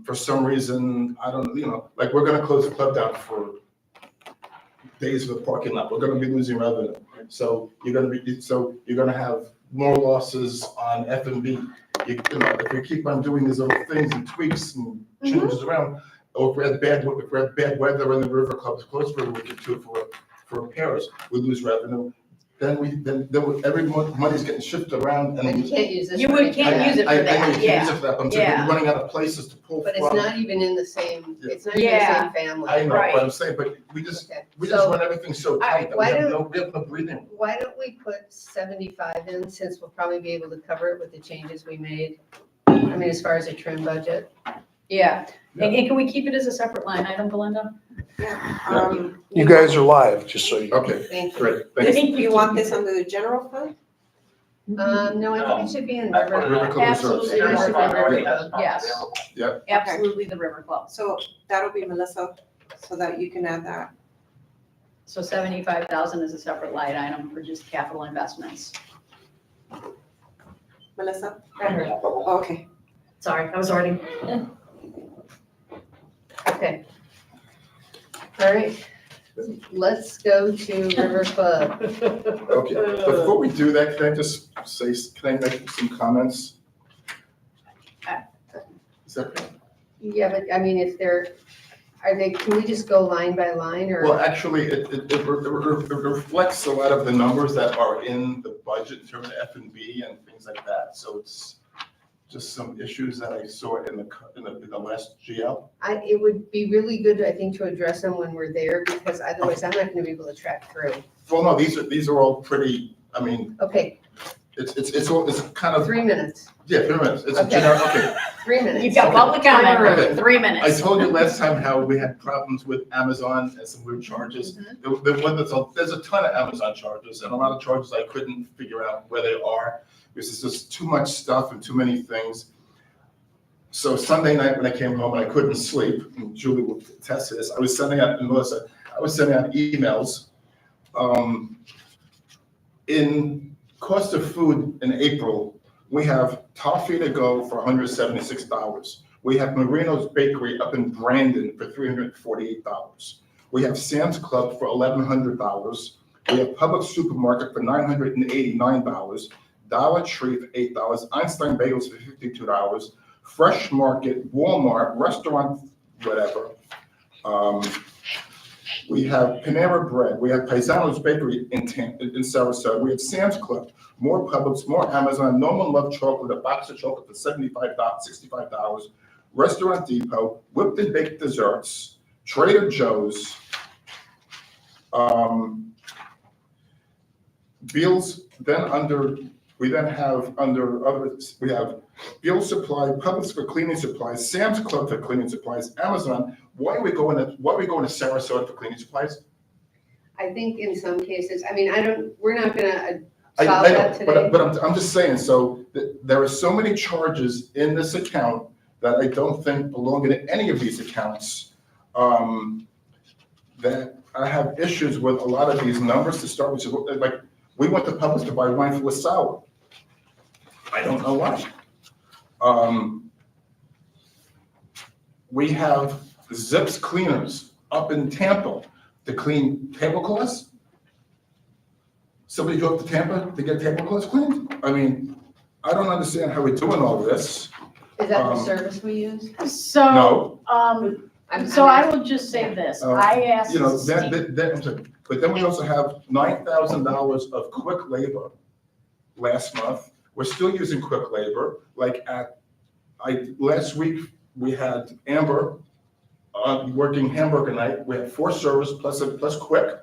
for some reason, I don't, like we're gonna close the club down for days of the parking lot, we're gonna be losing revenue. So you're gonna have more losses on F&B. If we keep on doing these little things and tweaks and changes around, or if we have bad weather and the river club's closed for a week or two for repairs, we lose revenue. Then every month money's getting shifted around, And you can't use this. You can't use it for I that, can't yeah. use it for that, but I'm Yeah. running out of places to pull But from. it's not even in the same, it's not even the Yeah. same family. I know, Right. but I'm saying, but we just Okay. run everything so tight that we why have no breathing room. Why don't we put 75 in, since we'll probably be able to cover it with the changes we made? I mean, as far as a trim budget. Yeah, and can we keep it as a separate line item, Belinda? You guys are live, just so you. Okay, Thank you. great, thanks. You want this under the general fund? No, I think it should be in River. River Club Absolutely, Reserves. the River Club, yes. Yep. Absolutely, the River Club. So that'll be Melissa, so that you can add that. So 75,000 is a separate line item for just capital investments. Melissa? River. Okay. Sorry, I was already. Okay. All right, let's go to River Club. Okay, before we do that, can I make some comments? Is that okay? Yeah, but I mean, can we just go line by line, or? Well, actually, it reflects a lot of the numbers that are in the budget in terms of F&B and things like that. So it's just some issues that I saw in the last GL. It would be really good, I think, to address them when we're there, because otherwise I'm not gonna be able to track through. Well, no, these are all pretty, I mean, Okay, it's kind of, 3 minutes, yeah, 3 minutes. It's a Okay. generic, okay. 3 minutes. You've got public comment, Okay. 3 I minutes. told you last time how we had problems with Amazon and some weird charges. There's a ton of Amazon charges and a lot of charges I couldn't figure out where they are because it's just too much stuff and too many things. So Sunday night when I came home and I couldn't sleep, and Julie will attest to this, I was sending out, and Melissa, I was sending out emails. In cost of food in April, we have toffee to go for $176. We have Marino's Bakery up in Brandon for $348. We have Sam's Club for $1,100. We have Public Supermarket for $989. Dollar Tree for $8. Einstein Bagels for $52. Fresh Market, Walmart, restaurant, whatever. We have Panera Bread. We have Paisano's Bakery in Sarasota. We have Sam's Club, more Publix, more Amazon. No One Love Chocolate, a box of chocolate for $65. Restaurant Depot, whipped and baked desserts, Trader Joe's, Beals. We then have under others, we have Beal Supply, Publix for cleaning supplies, Sam's Club for cleaning supplies, Amazon. Why are we going to Sarasota for cleaning supplies? I think in some cases, I mean, we're not gonna I solve know, that today. but I'm just saying, so there are so many charges in this account that I don't think belong in any of these accounts. That I have issues with a lot of these numbers to start with, like, we went to Publix to buy wine for LaSalle. I don't know why. We have Zips Cleaners up in Tampa to clean tablecloths. Somebody drove to Tampa to get tablecloths cleaned? I mean, I don't understand how we're doing all this. Is that the service we use? So, No. so I will just say this, I asked You know, Steve. I'm sorry, but then we also have $9,000 of quick labor last month. We're still using quick labor. Like last week, we had Amber working hamburger night. We had 4 servers plus quick,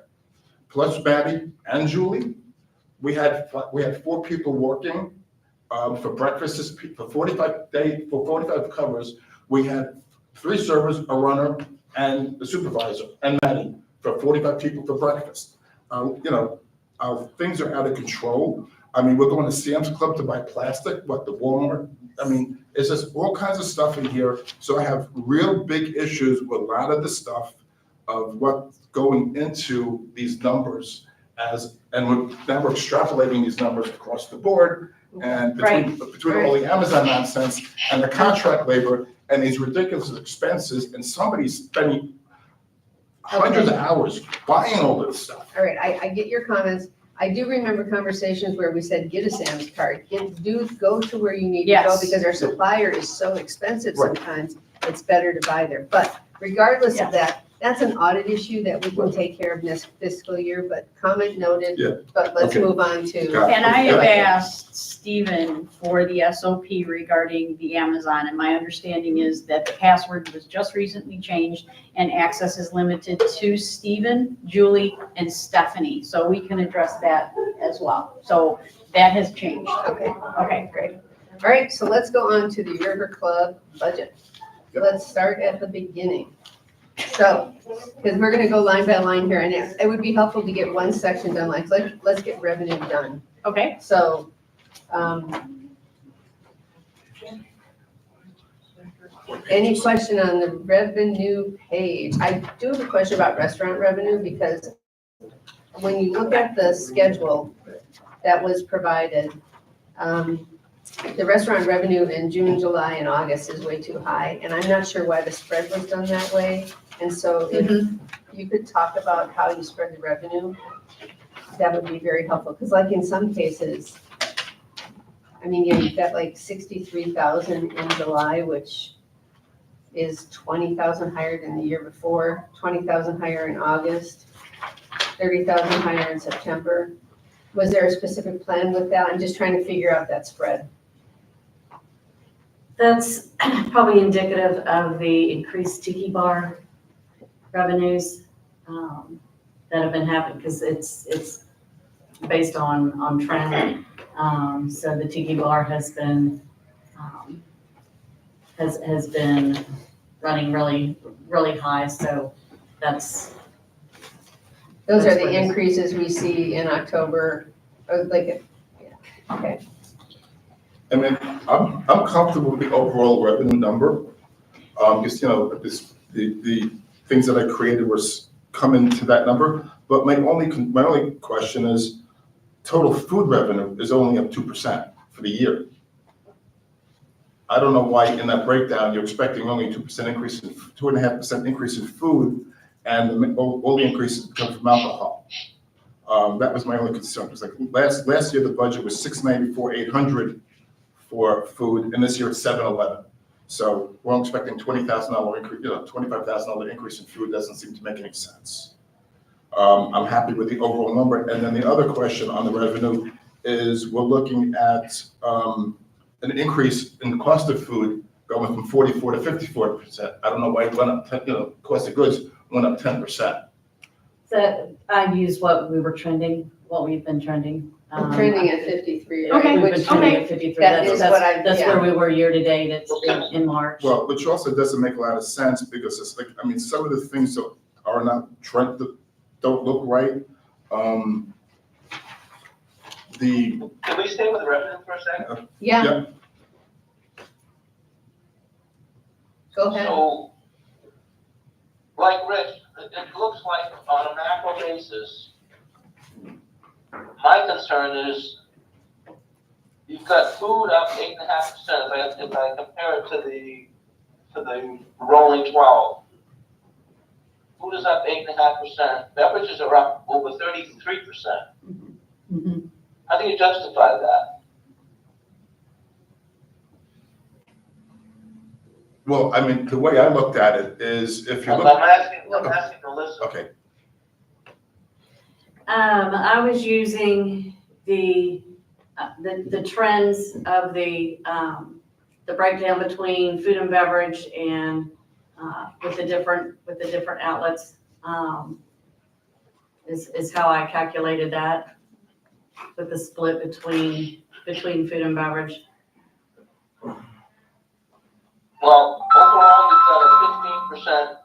plus Maddie and Julie. We had 4 people working for breakfast for 45 covers. We had 3 servers, a runner, and a supervisor, and Maddie for 45 people for breakfast. Things are out of control. I mean, we're going to Sam's Club to buy plastic, the Walmart. I mean, it's just all kinds of stuff in here. So I have real big issues with a lot of the stuff of what's going into these numbers and now we're extrapolating these numbers across the board. And between all the Amazon nonsense and the contract labor, and these ridiculous expenses, and somebody's spending hundreds of hours buying all this stuff. All right, I get your comments. I do remember conversations where we said, get a Sam's card, go to where you need to go, Yes. because our supplier is so expensive Right. sometimes, it's better to buy there. But regardless of Yes. that, that's an audit issue that we can take care of this fiscal year, but comment noted. Yeah. But let's Okay. move on to. Got it. And I have Yeah. asked Stephen for the SOP regarding the Amazon, and my understanding is that the password was just recently changed and access is limited to Stephen, Julie, and Stephanie, so we can address that as well. So that has changed. Okay, Okay, great. all right, so let's go on to the River Club budget. Yep. Let's start at the beginning. So, because we're gonna go line by line here, and it would be helpful to get one section done, like, let's get revenue done. Okay, So, any question on the revenue page? I do have a question about restaurant revenue, because when you look at the schedule that was provided, the restaurant revenue in June, July, and August is way too high, and I'm not sure why the spread was done that way. And so if you could talk about how you spread the revenue, that would be very helpful, because like in some cases, I mean, yeah, you've got like 63,000 in July, which is 20,000 higher than the year before, 20,000 higher in August, 30,000 higher in September. Was there a specific plan with that? I'm just trying to figure out that spread. That's probably indicative of the increased tiki bar revenues that have been happening, because it's based on trend. So the tiki bar has been has been running really high. So Those That's are the what it is. increases we see in October, or like, yeah, okay. I mean, I'm comfortable with the overall revenue number. Because, the things that I created come into that number. But my only question is, total food revenue is only up 2% for the year. I don't know why in that breakdown, you're expecting only 2% increase, 2.5% increase in food, and all the increases come from alcohol. That was my only concern. It was like last year, the budget was $694,800 for food, and this year it's $711. So we're expecting $20,000 increase, $25,000 increase in food. Doesn't seem to make any sense. I'm happy with the overall number. And then the other question on the revenue is we're looking at an increase in the cost of food going from 44 to 54%. I don't know why it went up. Cost of goods went up 10%. so I use what we've been trending. I'm trending at 53. Okay. We've been Which, trending at 53. that is what I- That's yeah. where we were year to date. It's in March. Well, which also doesn't make a lot of sense because it's like, some of the things that are not trend, that don't look right. Can we stay with revenue for a second? yeah, go ahead. So, like Rich, it looks like on a macro basis, my concern is you've got food up 8.5%. If I compare it to the rolling 12. Food is up 8.5%. Beverages are up over 33%. Mhm. How do you justify that? Well, the way I looked at it is if you I'm look, asking Melissa. okay, I was using the trends of the breakdown between food and beverage and with the different outlets is how I calculated that, with the split between food and beverage. Well, overall, you've got a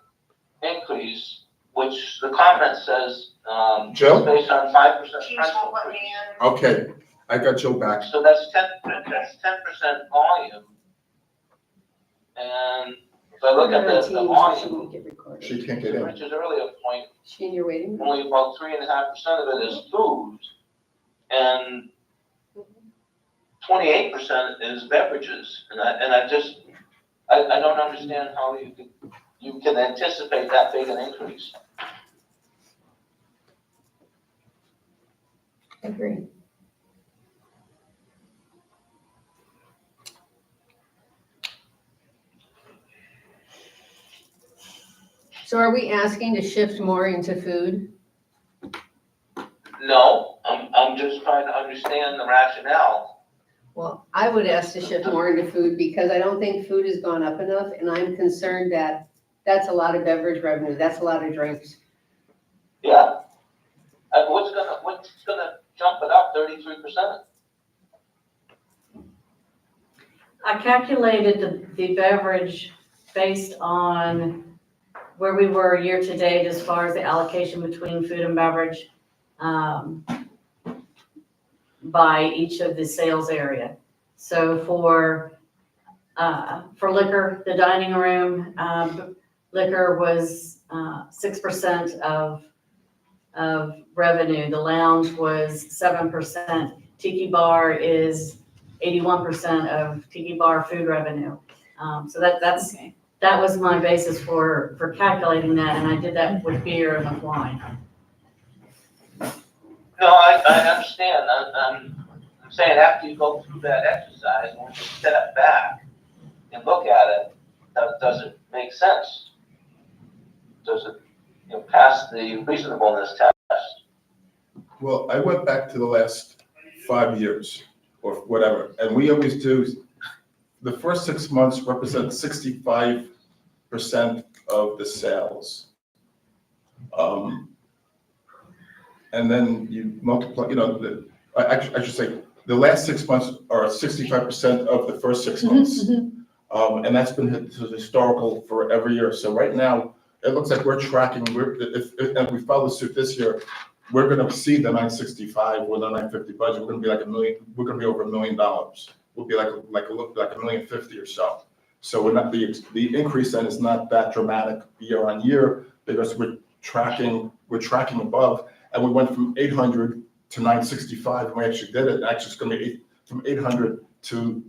15% increase, which the comment says, Joe? is based on 5% price increase. okay, I got Joe back. So that's 10% volume. And if I look at the volume, She can't get in. Rich's earlier point, She in your waiting room? only about 3.5% of it is food. And 28% is beverages. And I don't understand how you can anticipate that big an increase. I agree. So are we asking to shift more into food? No, I'm just trying to understand the rationale. Well, I would ask to shift more into food because I don't think food has gone up enough, and I'm concerned that that's a lot of beverage revenue, that's a lot of drinks. Yeah. And what's gonna jump it up 33%? I calculated the beverage based on where we were year-to-date as far as the allocation between food and beverage by each of the sales area. So for liquor, the dining room, liquor was 6% of revenue. The lounge was 7%. Tiki bar is 81% of tiki bar food revenue. So that was my basis for calculating that, and I did that with beer and with wine. No, I understand. I'm saying after you go through that exercise, when you step back and look at it, does it make sense? Does it pass the reasonableness test? Well, I went back to the last 5 years or whatever, and we always do, the first 6 months represent 65% of the sales. And then you multiply, I should say, the last 6 months are 65% of the first 6 months. And that's been historical for every year. So right now, it looks like we're tracking, if we follow suit this year, we're gonna exceed the 965 with the 950 budget. We're gonna be like $1 million, we're gonna be over $1 million. We'll be like $1,050,000 or so. So we're not, the increase then is not that dramatic year on year because we're tracking above. And we went from 800 to 965, and we actually did it. Actually, it's gonna be from 800 to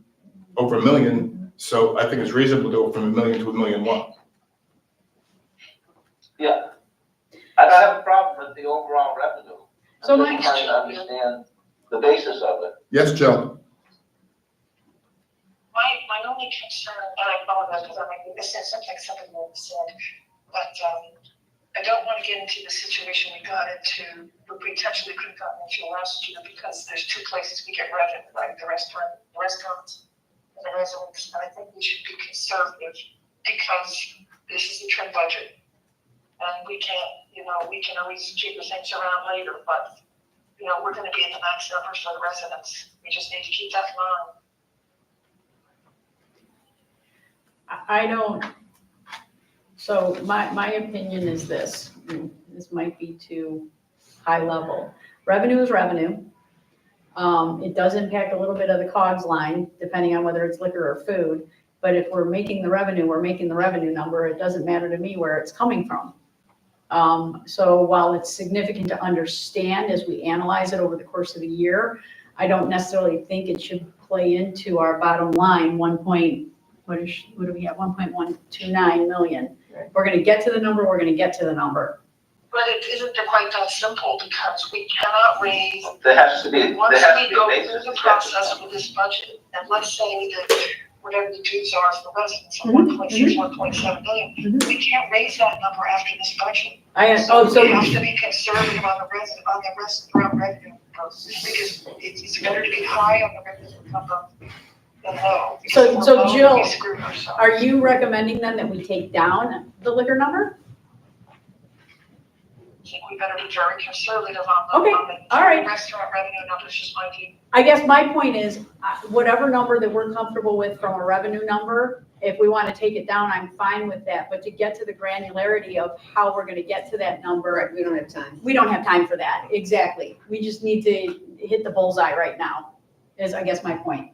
over $1 million. So I think it's reasonable to go from $1 million to $1.1 million. Yeah. I don't have a problem with the overall revenue. So I'm just trying to understand the basis of it. Yes, Joe? My only concern, and I apologize because I'm making this sounds like something more said, but I don't want to get into the situation we got into, we potentially could have gotten into last year because there's two places we get revenue, right? The restaurants and the residents. And I think we should be conservative because this is the trim budget. And we can't, we can always jiggle things around later, but, we're going to be at the max numbers for the residents. We just need to keep that in mind. So my opinion is this might be too high level. Revenue is revenue. It does impact a little bit of the COGS line, depending on whether it's liquor or food. But if we're making the revenue number. It doesn't matter to me where it's coming from. So while it's significant to understand as we analyze it over the course of a year, I don't necessarily think it should play into our bottom line, what do we have, 1.129 million. Right. We're gonna get to the number, we're gonna get to the number. But it isn't quite that simple because we cannot raise, There has to be, once there has to we be go a through basis. the process with this budget, and let's say that whatever the dues are for residents of Mhm, 1.6, 1.7 million, Mhm. we can't raise that number after this budget. So We have to be conservative on the restaurant revenue, because it's better to be high on the revenue number than low. So Because we're low, Jill, we screw ourselves. are you recommending then that we take down the liquor number? I think we better be very conservative on Okay, the all right. restaurant revenue numbers, just my view. I guess my point is, whatever number that we're comfortable with from a revenue number, if we want to take it down, I'm fine with that. But to get to the granularity of how we're going to get to that number, We don't have time. we don't have time for that. Exactly. We just need to hit the bullseye right now, is I guess my point.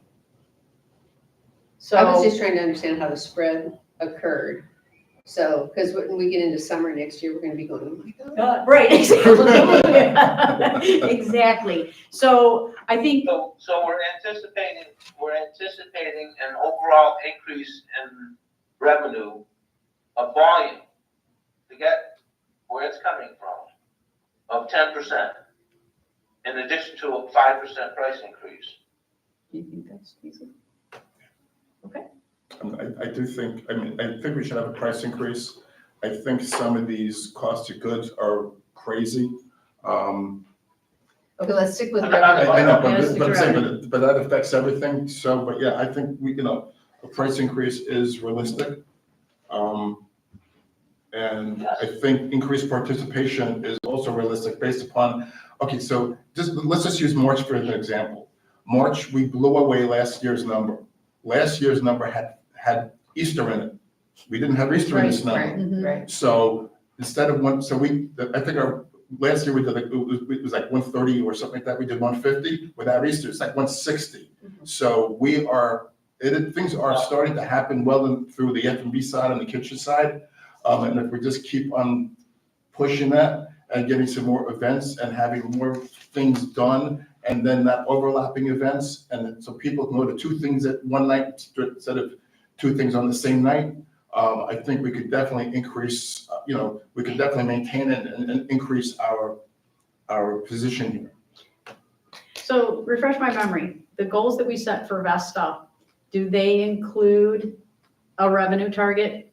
I was So, just trying to understand how the spread occurred. So, because when we get into summer next year, we're gonna be going, oh my God. right, exactly. Exactly. So I think, So we're anticipating an overall increase revenue, a volume, to get where it's coming from, of 10%, in addition to a 5% price increase. Do you think that's feasible? I do think, I think we should have a price increase. I think some of these costs of goods are crazy. Okay, let's stick with I revenue. I know, Yeah, let's but I'm stick saying, but that affects everything, so, but yeah, I think we, a price increase is realistic. And I think increased participation is also realistic based upon, okay, so let's just use March for an example. March, we blew away last year's number. Last year's number had Easter in it. We didn't have Easter in this number. Mhm. Right. So instead of I think last year we did, it was like 130 or something like that. We did 150 without Easter. It's like 160. So things are starting to happen well through the F&B side and the kitchen side. And if we just keep on pushing that and getting some more events and having more things done, and then not overlapping events, and so people can go to two things at one night instead of two things on the same night, I think we could definitely increase, we could definitely maintain and increase our position here. So refresh my memory, the goals that we set for Vesta, do they include a revenue target?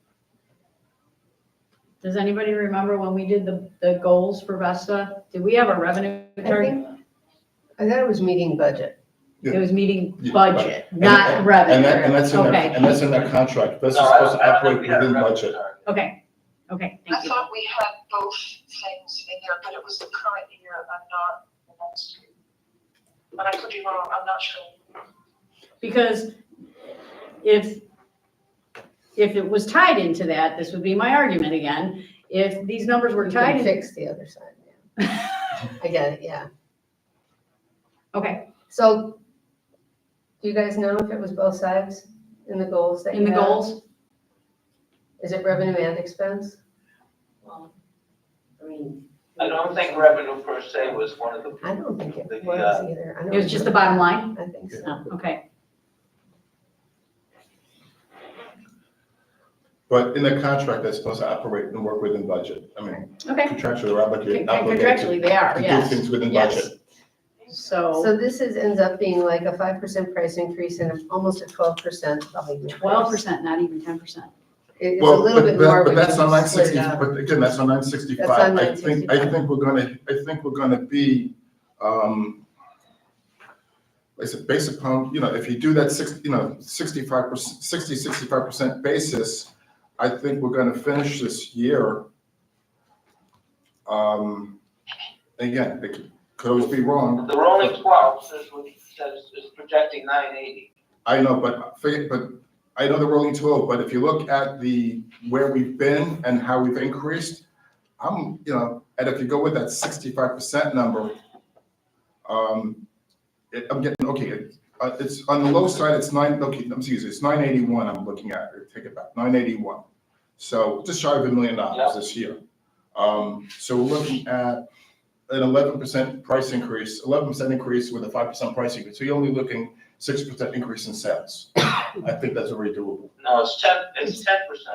Does anybody remember when we did the goals for Vesta? Did we have a revenue target? I thought it was meeting budget. It was meeting Yeah, budget, And not that- revenue. And that's in Okay. and that's in that contract. That's No, supposed to I don't operate think we had a within revenue budget. target. Okay, I thank you. thought we had both things in there, but it was the current year, I'm not the next year. But I could be wrong, I'm not sure. Because if it was tied into that, this would be my argument again, if these numbers were We tied can in. fix the other side, yeah. I get it, yeah. Okay, So, do you guys know if it was both sides in the goals that you in the have? goals, Is it revenue and expense? Well, I mean. I don't think revenue per se was one of the, I don't think it The, was either. I don't it was just the remember. bottom line? I think so. No, okay, But in the contract, they're supposed to operate and work within budget. I mean, okay. contractually, they're obligated Contractually, they are, to do yes. things within Yes. budget. So So this ends up being like a 5% price increase and almost a 12% volume increase. 12%, not even 10%. It's a Well, little bit more but when that's on you split it 960, out. but again, that's on 965. That's on I think 965. we're gonna be, like I said, based upon, if you do that 65% basis, I think we're gonna finish this year. Again, it could always be wrong. the rolling 12 is projecting 980. I know, but I know the rolling 12, but if you look at where we've been and how we've increased, and if you go with that 65% number, I'm getting, okay, it's on the low side, it's 981 I'm looking at, take it back, 981. So just shy of $1 million this year. So we're looking at an 11% price increase, 11% increase with a 5% price increase. So you're only looking 6% increase in sales. I think that's very doable. No, it's 10%.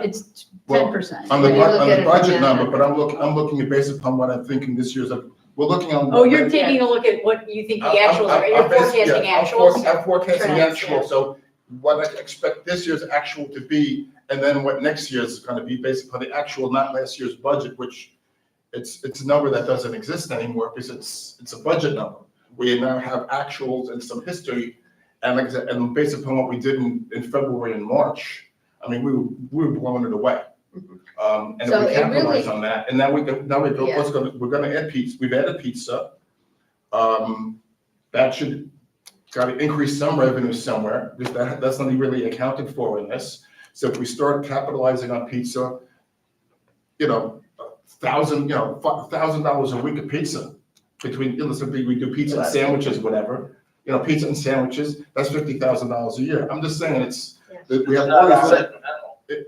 It's Well, 10%. On the, When you look on at the it from budget that number, number. but I'm looking at based upon what I'm thinking this year's, we're looking on. Oh, you're taking a look at what you think the actuals are, you're forecasting actuals? I'm forecasting Trends, actual, so what I expect this year's actual to be, and then what next year's is gonna be based upon the actual, not last year's budget, which it's a number that doesn't exist anymore, because it's a budget number. We now have actuals and some history, and like I said, and based upon what we did in February and March, I mean, we were blowing it away. And if So we it capitalize really- on that, and now we go, Yeah. we're gonna add pizza, we've added pizza. That should gotta increase some revenue somewhere, because that's not really accounted for in this. So if we start capitalizing on pizza, $1,000 a week of pizza between, we do pizza and sandwiches, whatever. Pizza and sandwiches, that's $50,000 a year. I'm just saying that we have It's not all all these.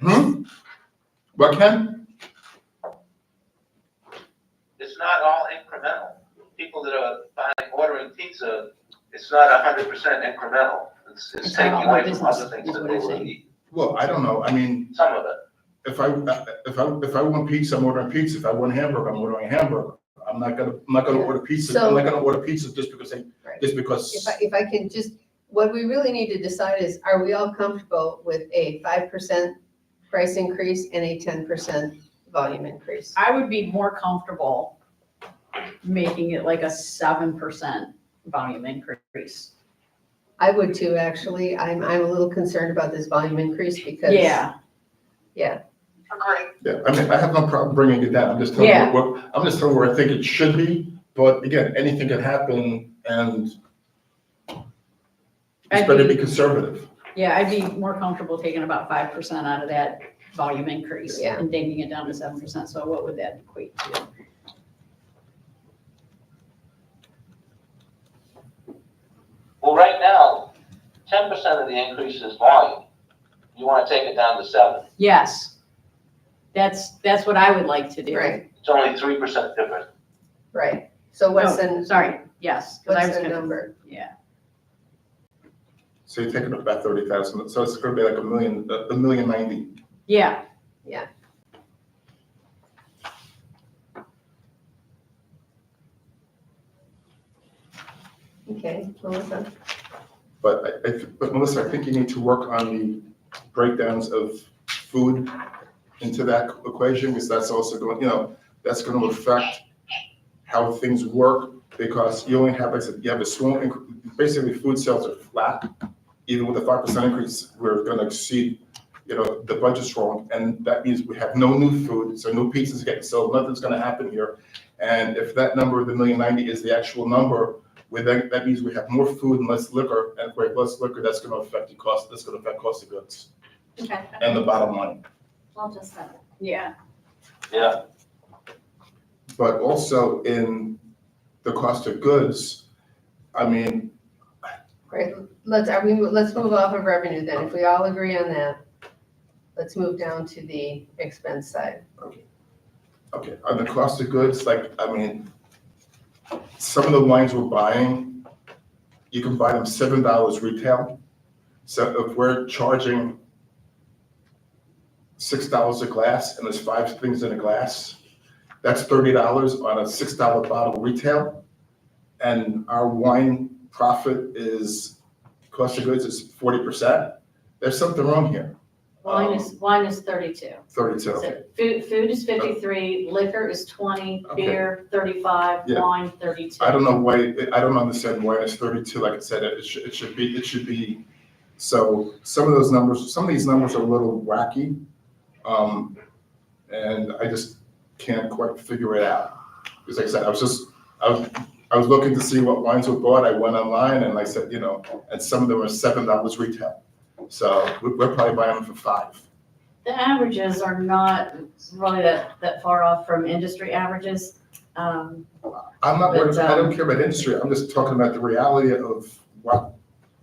incremental. What, Ken? It's not all incremental. People that are ordering pizza, it's not 100% incremental. It's It's taking not all away from business, other things is that what they you're will saying. eat. Well, I don't know, I mean, Some of it. if I want pizza, I'm ordering pizza. If I want hamburger, I'm ordering a hamburger. I'm not gonna order pizza. I'm not gonna order pizza just because Right. just If I can just, what we really need to decide is, are we all comfortable with a 5% price increase and a 10% volume increase? I would be more comfortable making it like a 7% volume increase. I would too, actually. I'm a little concerned about this volume increase because. Yeah, Agree. Yeah, I mean, I have no problem bringing it down. I'm just telling Yeah. you I'm just telling you where I think it should be. But again, anything can happen and it's better to be conservative. yeah, I'd be more comfortable taking about 5% out of that volume increase Yeah. and taking it down to 7%. So what would that equate to? Well, right now, 10% of the increase is volume. You wanna take it down to 7. Yes. That's what I would like to do. Right, It's only 3% difference. right. So what's Oh, the, sorry, yes. 'Cause I what's was the gonna- number? Yeah, So you're taking up about 30,000. So it's gonna be like a million 90. yeah. Okay, Melissa? But but Melissa, I think you need to work on the breakdowns of food into that equation, because that's also going, that's going to affect how things work, because you only have, like I said, you have a small, basically food sales are flat. Even with a 5% increase, we're going to exceed, the budget's wrong, and that means we have no new food, so no pizzas getting sold, nothing's going to happen here. And if that number, the 1,090,000 is the actual number, that means we have more food and less liquor, and if we have less liquor, that's going to affect the cost, that's going to affect cost of goods Okay. and the bottom line. I'll just say it. Yeah, Yeah, But also in the cost of goods, I mean, Great, let's move off of revenue then. If we all agree on that, let's move down to the expense side. okay, on the cost of goods, some of the wines we're buying, you can buy them $7 retail. So if we're charging $6 a glass and there's 5 things in a glass, that's $30 on a $6 bottle retail. And our wine profit cost of goods is 40%. There's something wrong here. Wine is 32. 32. So food is 53, liquor is 20, Okay. beer 35, Yeah. wine 32. I don't understand why it's 32, like I said, it should be, so some of these numbers are a little wacky. And I just can't quite figure it out. Because like I said, I was looking to see what wines were bought, I went online and I said, and some of them are $7 retail. So we're probably buying them for 5. The averages are not really that far off from industry averages. I'm not worried, I don't care about industry, I'm just talking about the reality of what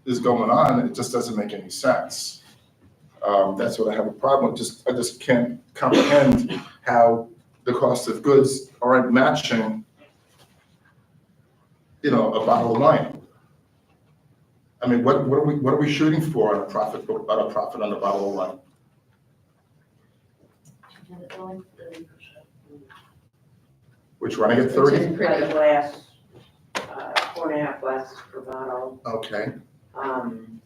is going on, and it just doesn't make any sense. That's what I have a problem with, I just can't comprehend how the cost of goods aren't matching, a bottle of wine. I mean, what are we shooting for on a profit on a bottle of wine? Which one, I get Which 30? is pretty, A glass, 4.5 glasses per bottle. Okay, Um,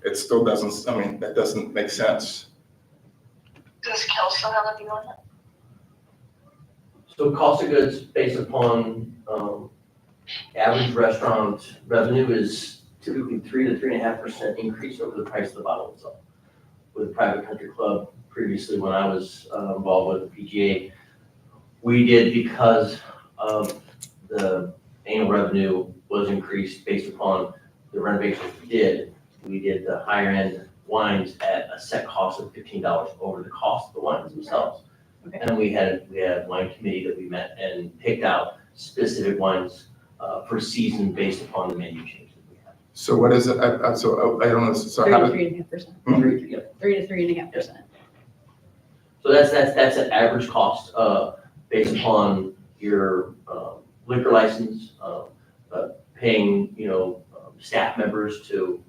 it still doesn't, that doesn't make sense. Does Kelso have a view on that? So cost of goods based upon average restaurant revenue is typically 3 to 3.5% increase over the price of the bottle itself. With Private Country Club, previously when I was involved with the PGA, we did, because of the annual revenue was increased based upon the renovations we did the higher end wines at a set cost of $15 over the cost of the wines themselves. Okay. And we had a wine committee that we met and picked out specific wines per season based upon the menu change that we had. So what is it, I don't know, so how 3.5%, Yep. 3 to 3.5%. So that's an average cost based upon your liquor license, paying staff members to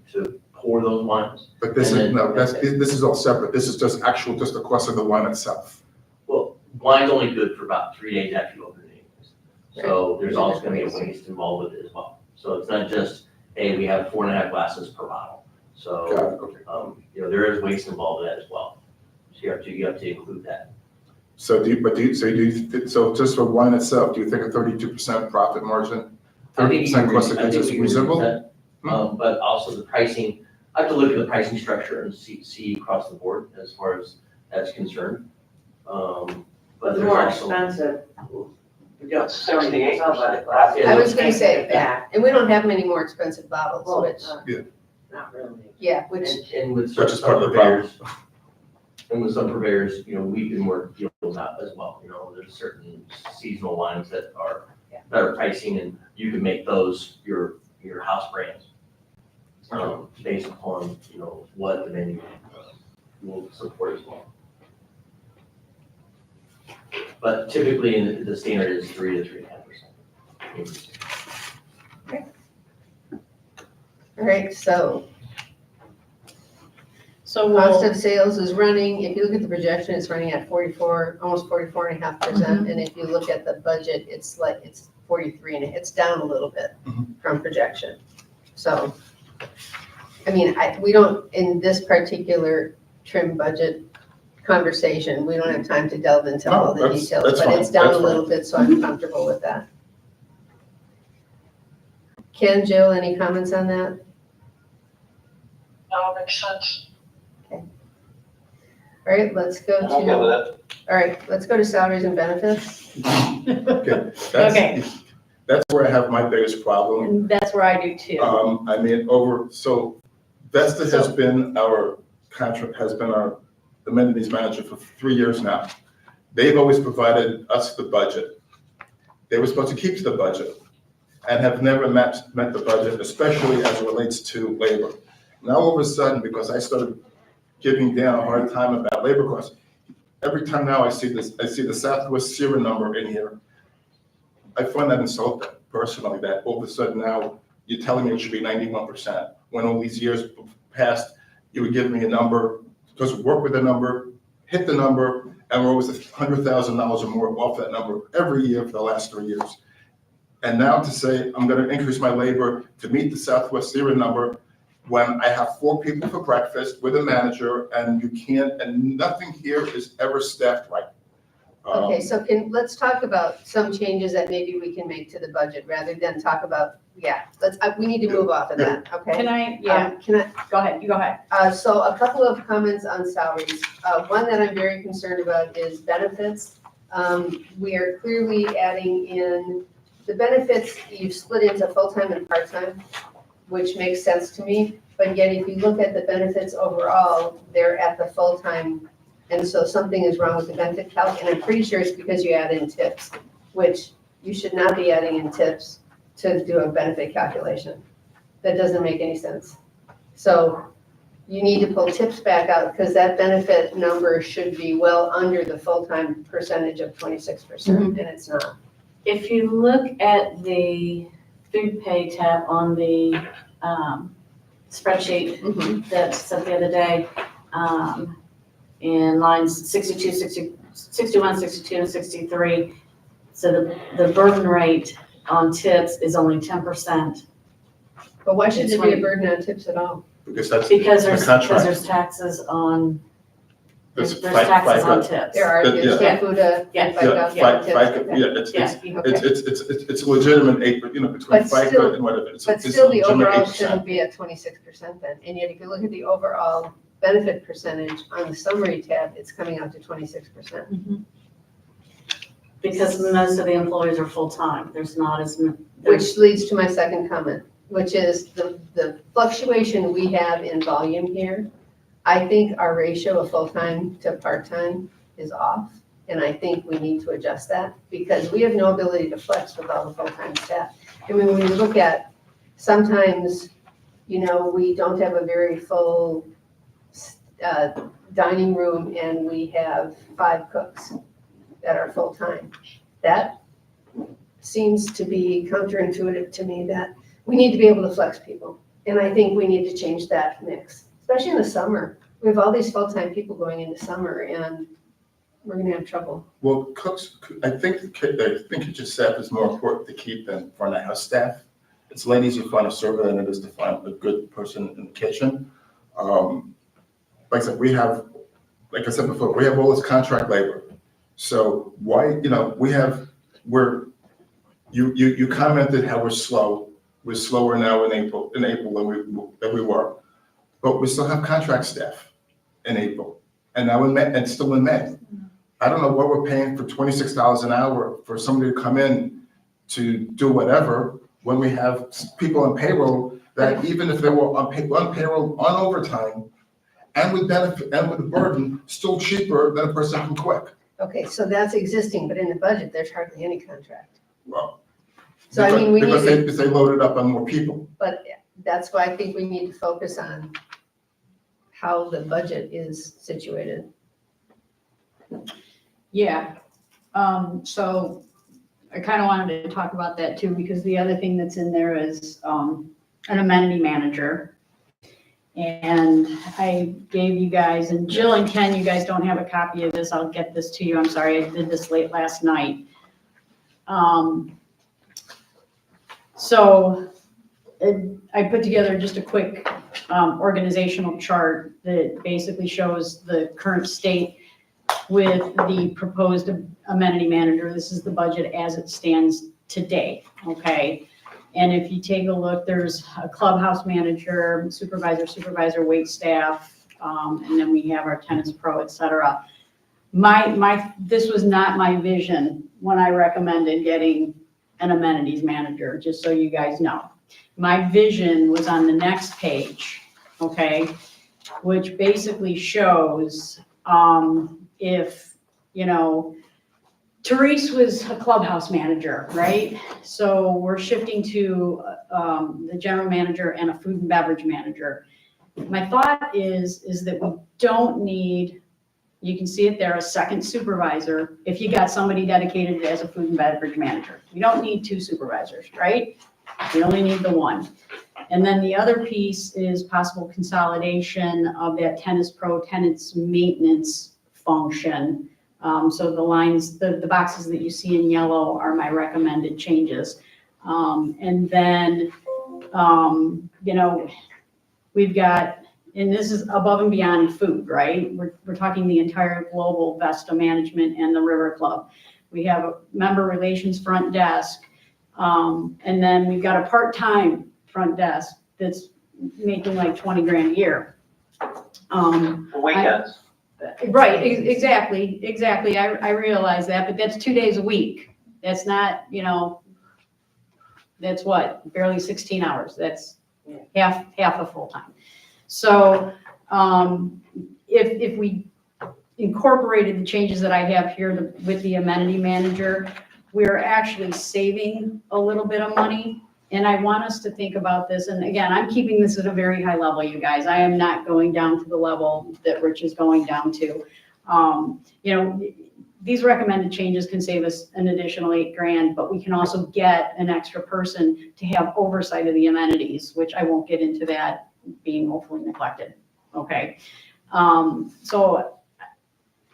pour those wines. But this And is, then- no, this is all separate. This is just just the cost of the wine itself. Well, wine's only good for about 3 days after you open it anyways. So there's also gonna be a waste involved with it as well. So it's not just, hey, we have 4.5 glasses per bottle. Got So, it, okay. there is waste involved with that as well. So you have to include that. So so just for wine itself, do you think a 32% profit margin, I think you 30% can cost of reduce- I goods think is we can reduce reasonable? that. But also the pricing, I have to look at the pricing structure and see across the board as far as that's concerned. But But the there's more also, expensive, we don't. 68%. I was gonna say, yeah, and we don't have many more expensive bottles, Well, which, not really. yeah, which, and with Which is part some of the problem. purveyors, and with some purveyors, we can work deals out as well. There's certain seasonal wines that are better pricing, and you can make those your house brands. Based upon, what the menu will support as well. But typically, the standard is 3 to 3.5%. all right, so So cost we'll, of sales is running, if you look at the projection, it's running at 44, almost 44.5%. And if you look at the budget, it's 43, and it's down a little bit from projection. So, I mean, we don't, in this particular trim budget conversation, we don't have time to delve into all the that's- details, that's but fine, it's down a that's little bit, so I'm comfortable with that. Ken, Jill, any comments on that? No, makes sense. All right, let's go I'm okay with to, it. all right, let's go to salaries and benefits. Okay. Okay. That's where I have my biggest problem. and that's where I do too. I mean, so Vesta has been our contract, has been our amenities manager for 3 years now. They've always provided us the budget. They were supposed to keep to the budget and have never met the budget, especially as it relates to labor. Now, all of a sudden, because I started giving Dan a hard time about labor costs, every time now I see the Southwest Sierra number in here, I find that insulting personally, that all of a sudden now you're telling me it should be 91%. When all these years past, you would give me a number, because we work with a number, hit the number, and we're always $100,000 or more off that number every year for the last 3 years. And now to say I'm gonna increase my labor to meet the Southwest Sierra number, when I have 4 people for breakfast with a manager, and nothing here is ever staffed right. Okay, so let's talk about some changes that maybe we can make to the budget, rather than talk about, we need to move off of that, okay? Can I, yeah, Can I, go ahead, you go ahead. so a couple of comments on salaries. One that I'm very concerned about is benefits. We are clearly adding in, the benefits, you've split into full-time and part-time, which makes sense to me, but yet if you look at the benefits overall, they're at the full-time. And so something is wrong with the benefit calc, and I'm pretty sure it's because you add in tips, which you should not be adding in tips to do a benefit calculation. That doesn't make any sense. So you need to pull tips back out, because that benefit number should be well under the full-time percentage of 26%, and it's not. If you look at the food pay tab on the spreadsheet that sent the other day, in lines 62, 61, 62, and 63, so the burden rate on tips is only 10%. But why should there be a burden on tips at all? Because that's Because the there's contract. taxes on, There's there's taxes on FICA. tips. There are, Yeah. there's Yeah. FICA, Yeah. and Yeah, FICA, FICA, tips. yeah, Okay. it's legitimate 8, between But still- FICA and whatever. It's But it's still, the legitimate overall 8%. shouldn't be at 26% then, and yet if you look at the overall benefit percentage on the summary tab, it's coming out to 26%. Because most of the employees are full-time, there's not as many. Which leads to my second comment, which is the fluctuation we have in volume here. I think our ratio of full-time to part-time is off, and I think we need to adjust that, because we have no ability to flex with all the full-time staff. I mean, when you look at, sometimes, we don't have a very full dining room, and we have 5 cooks that are full-time. That seems to be counterintuitive to me, that we need to be able to flex people. And I think we need to change that mix, especially in the summer. We have all these full-time people going into summer and we're gonna have trouble. Well, cooks, I think kitchen staff is more important to keep than front of house staff. It's a lot easier to find a server than it is to find a good person in the kitchen. Like I said, like I said before, we have all this contract labor. So why, you commented how we're slow. We're slower now in April than we were. But we still have contract staff in April and now in May, and still in May. I don't know what we're paying for $26 an hour for somebody to come in to do whatever when we have people on payroll that even if they were on payroll on overtime and with benefit and with the burden, still cheaper than a person from Quick. Okay, so that's existing, but in the budget, there's hardly any contract. Well, So I mean, we need because to, because they loaded up on more people. but that's why I think we need to focus on how the budget is situated. Yeah, so I kind of wanted to talk about that too, because the other thing that's in there is, an amenity manager. And I gave you guys, and Jill and Ken, you guys don't have a copy of this, I'll get this to you, I'm sorry, I did this late last night. So I put together just a quick, organizational chart that basically shows the current state with the proposed amenity manager. This is the budget as it stands today, okay? And if you take a look, there's a clubhouse manager, supervisor, wait staff, and then we have our tennis pro, et cetera. This was not my vision when I recommended getting an amenities manager, just so you guys know. My vision was on the next page, okay? Which basically shows, if, Therese was a clubhouse manager, right? So we're shifting to the general manager and a food and beverage manager. My thought is that we don't need, you can see it there, a second supervisor if you got somebody dedicated as a food and beverage manager. You don't need two supervisors, right? You only need the one. And then the other piece is possible consolidation of that tennis pro, tennis maintenance function. So the lines, the boxes that you see in yellow are my recommended changes. And then, we've got, and this is above and beyond food, right? We're talking the entire global Vesta management and the River Club. We have a member relations front desk. And then we've got a part-time front desk that's making like 20 grand a year. Weekends. Right, exactly. I realize that, but that's 2 days a week. That's not, that's what, barely 16 hours. That's half a full time. So, if we incorporated the changes that I have here with the amenity manager, we're actually saving a little bit of money. And I want us to think about this. And again, I'm keeping this at a very high level, you guys. I am not going down to the level that Rich is going down to. These recommended changes can save us an additional $8 grand, but we can also get an extra person to have oversight of the amenities, which I won't get into that being woefully neglected. Okay. So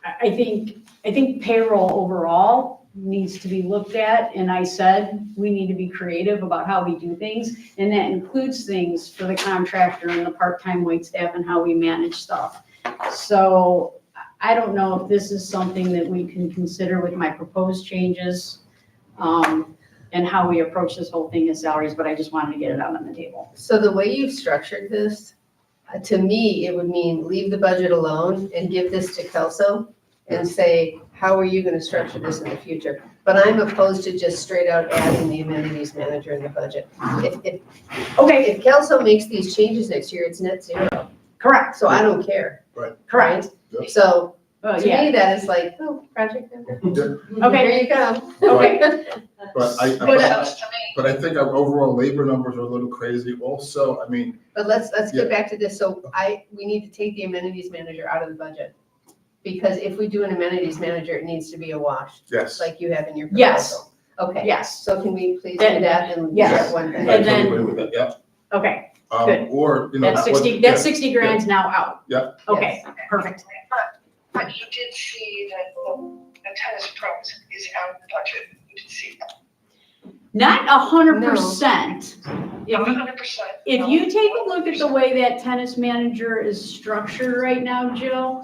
I think payroll overall needs to be looked at, and I said we need to be creative about how we do things, and that includes things for the contractor and the part-time wait staff and how we manage stuff. So I don't know if this is something that we can consider with my proposed changes, and how we approach this whole thing as salaries, but I just wanted to get it out on the table. So the way you've structured this, to me, it would mean leave the budget alone and give this to Kelso and say, how are you going to structure this in the future? But I'm opposed to just straight out adding the amenities manager in the budget. If Kelso makes these changes next year, it's net zero. Correct. So I don't care. Correct. Yep. So Oh, to yeah. me, that is like, oh, project manager. Okay. Here you go. Okay. But I think our overall labor numbers are a little crazy also. I mean, But let's Yeah. get back to this. So we need to take the amenities manager out of the budget. Because if we do an amenities manager, it needs to be a wash, yes. like you have in your Yes. proposal. Okay. Yes. So can we please do that and Yes. get one thing? I And then- totally agree with that, yeah. Okay. Good. Or, you know. That's what- 60, yeah, that's 60 grand's now out. Yeah. Okay, perfect. But you did see that the tennis pros is out of the budget. You did see that. Not 100%. If Not you 100%. If you take a look at the way that tennis manager is structured right now, Jill,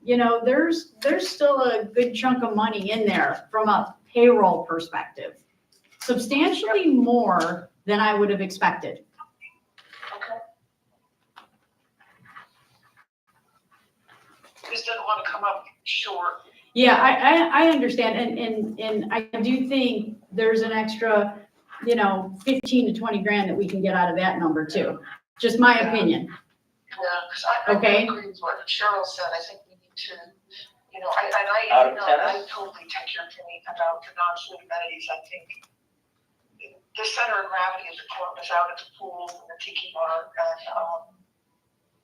you know, there's still a good chunk of money in there from a payroll perspective. Substantially more than I would have expected. Okay. Just didn't want to come up short. Yeah, I understand, and I do think there's an extra, you know, 15 to 20 grand that we can get out of that number too. Just my opinion. Yeah, because I Okay. agree with what Cheryl said. I think we need to, you know, Out of I tennis? totally take your opinion about the non-food amenities. I think the center of gravity of the club is out at the pool and the tiki bar, and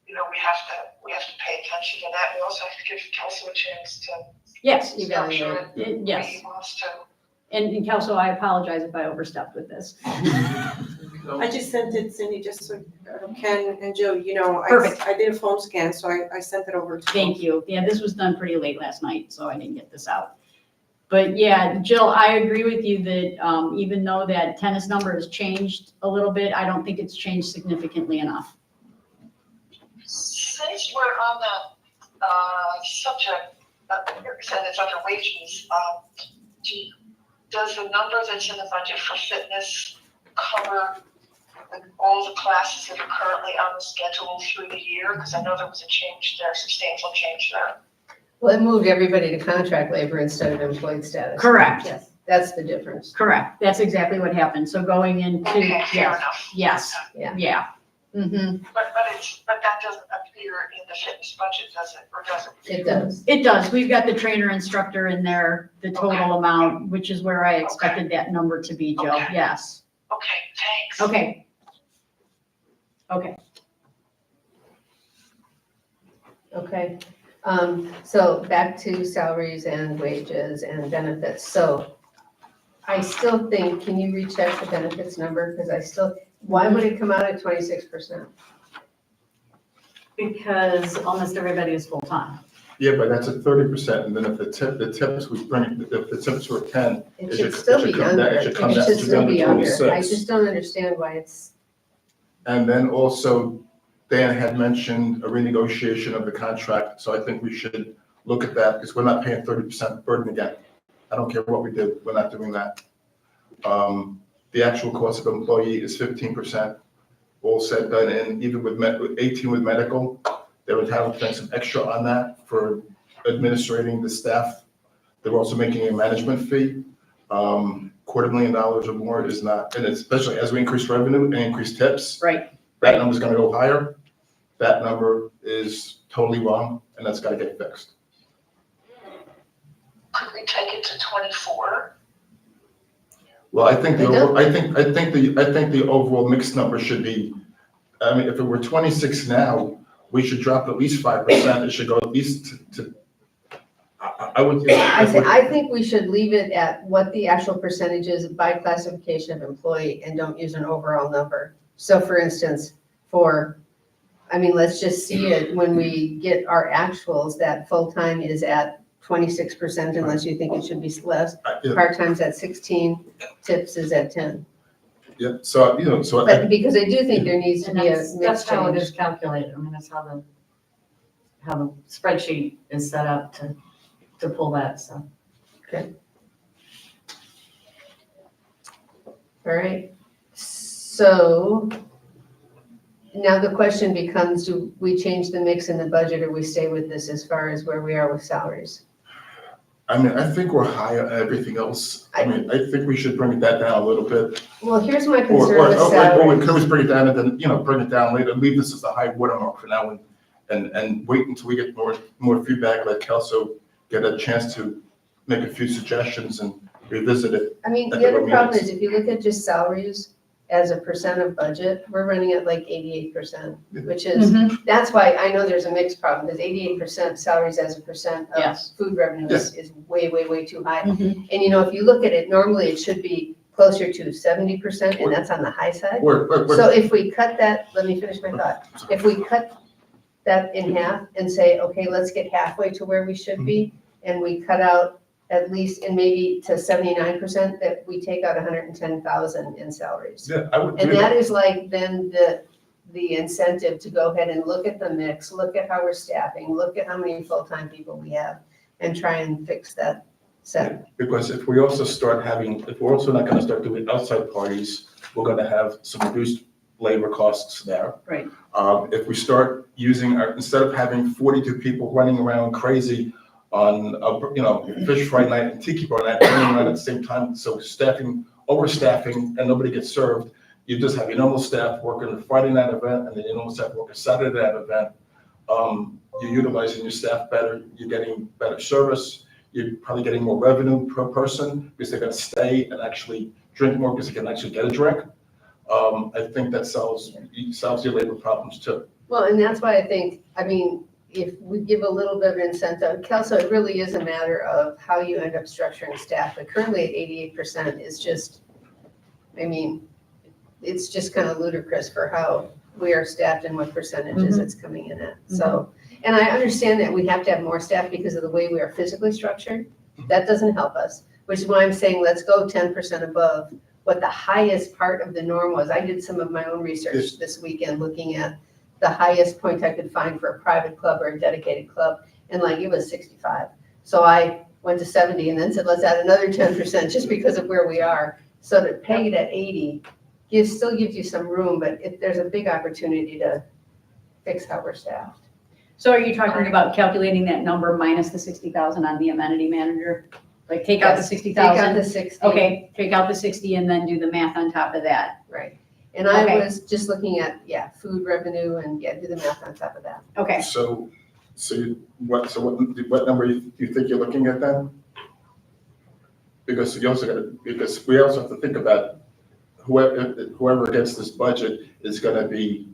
you know, we have to pay attention to that. We also have to give Kelso a chance to Yes, structure it. yes. He wants to. And Kelso, I apologize if I overstepped with this. I just sent it, Cindy, just so Ken and Joe, you know, Perfect. I did a phone scan, so I sent it over to them. Thank you. Yeah, this was done pretty late last night, so I didn't get this out. But yeah, Jill, I agree with you that even though that tennis number has changed a little bit, I don't think it's changed significantly enough. Since we're on the subject, said it's under wages, does the number that's in the budget for fitness cover all the classes that are currently on the schedule through the year? Because I know there was a change there, substantial change there. Well, it moved everybody to contract labor instead of employed status. Correct. Yes, that's the difference. Correct. That's exactly what happened. So going into, Okay, fair yes, enough. yes, Yeah. yeah. Mm-hmm. But that doesn't appear in the fitness budget, does it, or does it? It does. It does. We've got the trainer instructor in there, the total Okay. amount, which is where I expected that number to be, Jill. Okay. Yes. Okay, thanks. Okay. Okay. Okay, so back to salaries and wages and benefits. So I still think, can you recheck the benefits number? Because why would it come out at 26%? Because almost everybody is full-time. Yeah, but that's at 30%, and then if the tips we bring, if the tips were 10, It It should should- still it be should come down- under, it should come down should to still down to be under. I 26. just don't understand why it's, and then also Dan had mentioned a renegotiation of the contract, so I think we should look at that, because we're not paying 30% burden again. I don't care what we do, we're not doing that. The actual cost of employee is 15%, all said, done, and even with 18 with medical, they would have to pay some extra on that for administrating the staff. They're also making a management fee. $250,000 or more is not, and especially as we increase revenue and increase tips, Right. that number's gonna go higher. That number is totally wrong, and that's gotta get fixed. Could we take it to 24? Well, I think They I think the overall mixed number should be, I mean, if it were 26 now, we should drop at least 5%. It should go at least to, I would. I think we should leave it at what the actual percentage is by classification of employee and don't use an overall number. So for instance, let's just see it when we get our actuals, that full-time is at 26% unless you think it should be less. Yeah, Part-time's at 16, tips is at 10. yeah, so, But because I do think there needs to And be a that's mix how it change. is calculated. I mean, that's how the spreadsheet is set up to pull that, so. All right, so now the question becomes, do we change the mix in the budget or we stay with this as far as where we are with salaries? I mean, I think we're high on everything else. I mean, I think we should bring that down a little bit. Well, here's my Or concern with we salaries. could always bring it down and then, bring it down later, leave this as a high watermark for now and wait until we get more feedback, let Kelso get a chance to make a few suggestions and revisit it. I mean, at the the other problem meetings. is if you look at just salaries as a percent of budget, we're running at like 88%, which is, that's why I know there's a mixed problem, because 88% salaries as a percent of Yes. food revenue is way, way, way too high. Mhm. And if you look at it, normally it should be closer to 70%, and that's on the high side. We're- So if we cut that, let me finish my thought. If we cut that in half and say, okay, let's get halfway to where we should be, and we cut out at least, and maybe to 79%, that we take out 110,000 in salaries. Yeah, I would do And that that. is like then the incentive to go ahead and look at the mix, look at how we're staffing, look at how many full-time people we have, and try and fix that set. Because if we also start having, if we're also not gonna start doing outside parties, we're gonna have some reduced labor costs there. Right. If we start using our, instead of having 42 people running around crazy on, fish fry night and tiki bar night, running around at the same time, so overstaffing, and nobody gets served, you just have your normal staff working a Friday night event, and then your normal staff working a Saturday night event. You're utilizing your staff better, you're getting better service, you're probably getting more revenue per person, because they're gonna stay and actually drink more, because they can actually get a drink. I think that solves your labor problems too. Well, and that's why I think, if we give a little bit of incentive, Kelso, it really is a matter of how you end up structuring staff. But currently at 88% is just, it's just kind of ludicrous for how we are staffed and what percentages it's coming in at. So, and I understand that we have to have more staff because of the way we are physically structured. That doesn't help us, which is why I'm saying let's go 10% above what the highest part of the norm was. I did some of my own research this weekend looking at the highest point I could find for a private club or a dedicated club, and it was 65. So I went to 70 and then said, let's add another 10% just because of where we are. So to peg it at 80 still gives you some room, but if there's a big opportunity to fix how we're staffed. So are you talking about calculating that number minus the 60,000 on the amenity manager? Like take out the Yes, 60,000? Take out the 60. Okay, take out the 60 and then do the math on top of that. Right. And I Okay. was just looking at, food revenue and do the math on top of that. Okay, So what number you think you're looking at then? Because we also have to think about whoever gets this budget is gonna be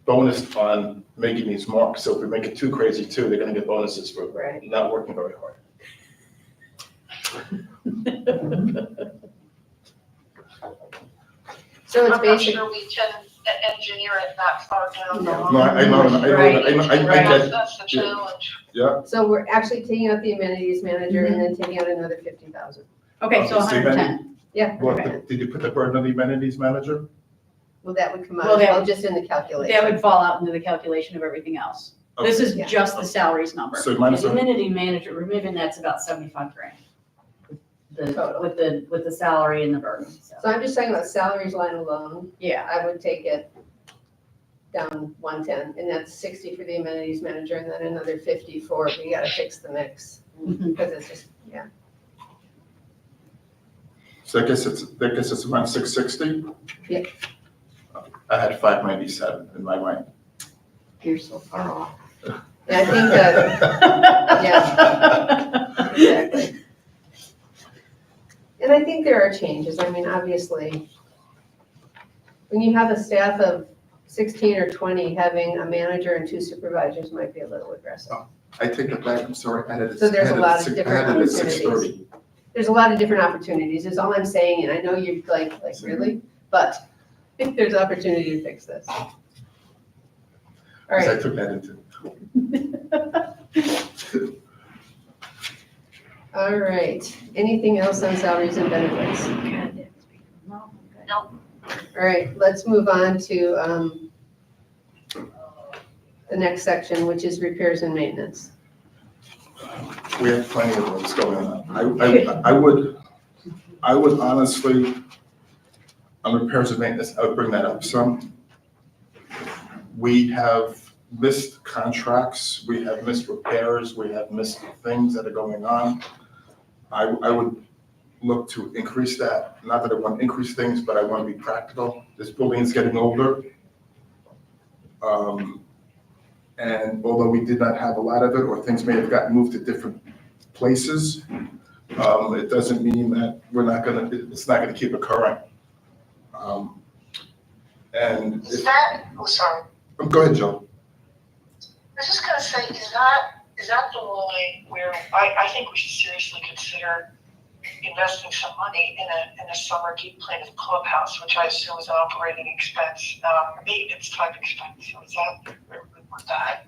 bonused on making these marks. So if we make it too crazy too, they're gonna get bonuses for Right. not working very hard. So it's I'm not basic. sure we can engineer it that far down the line. No, I get, That's the challenge. So we're actually taking out the amenities manager and then taking out another 50,000. okay, so Okay, so 110. Yeah, well, Okay. did you put the burden on the amenities manager? well, that would come out Well, as that- well, just in the calculation. That would fall out into the calculation of everything else. This is Yeah. just the salaries number. So minus The the, amenity manager, removing that's about 75 grand. Total. With the salary and the burden, so. So I'm just talking about salaries line alone. Yeah, I would take it down 110, and that's 60 for the amenities manager, and then another 50 for, we gotta fix the mix. Mhm. Because it's just, so I guess it's around 660? Yeah. I had 597 in my mind. you're so far off. yeah, I think that, exactly. And I think there are changes. Obviously, when you have a staff of 16 or 20, having a manager and 2 supervisors might be a little aggressive. I take it back, I'm sorry, I had it. So there's a lot of I different had it at opportunities. 630. There's a lot of different opportunities, is all I'm saying, and I know you're like, really? But I think there's opportunity to fix this. All Because I right, took that into. all right. Anything else on salaries and benefits? No. All right, let's move on to the next section, which is repairs and maintenance. We have plenty of those going on. I would honestly, on repairs and maintenance, I would bring that up some. We have missed contracts, we have missed repairs, we have missed things that are going on. I would look to increase that. Not that I want to increase things, but I want to be practical. This building is getting older. And although we did not have a lot of it, or things may have gotten moved to different places, it doesn't mean that it's not gonna keep occurring. And Is that, sorry, go ahead, Joe. I was just gonna say, is that the line where I think we should seriously consider investing some money in a summer deep clean of the clubhouse, which I assume is an operating expense, maintenance type expense. So is that where we put that?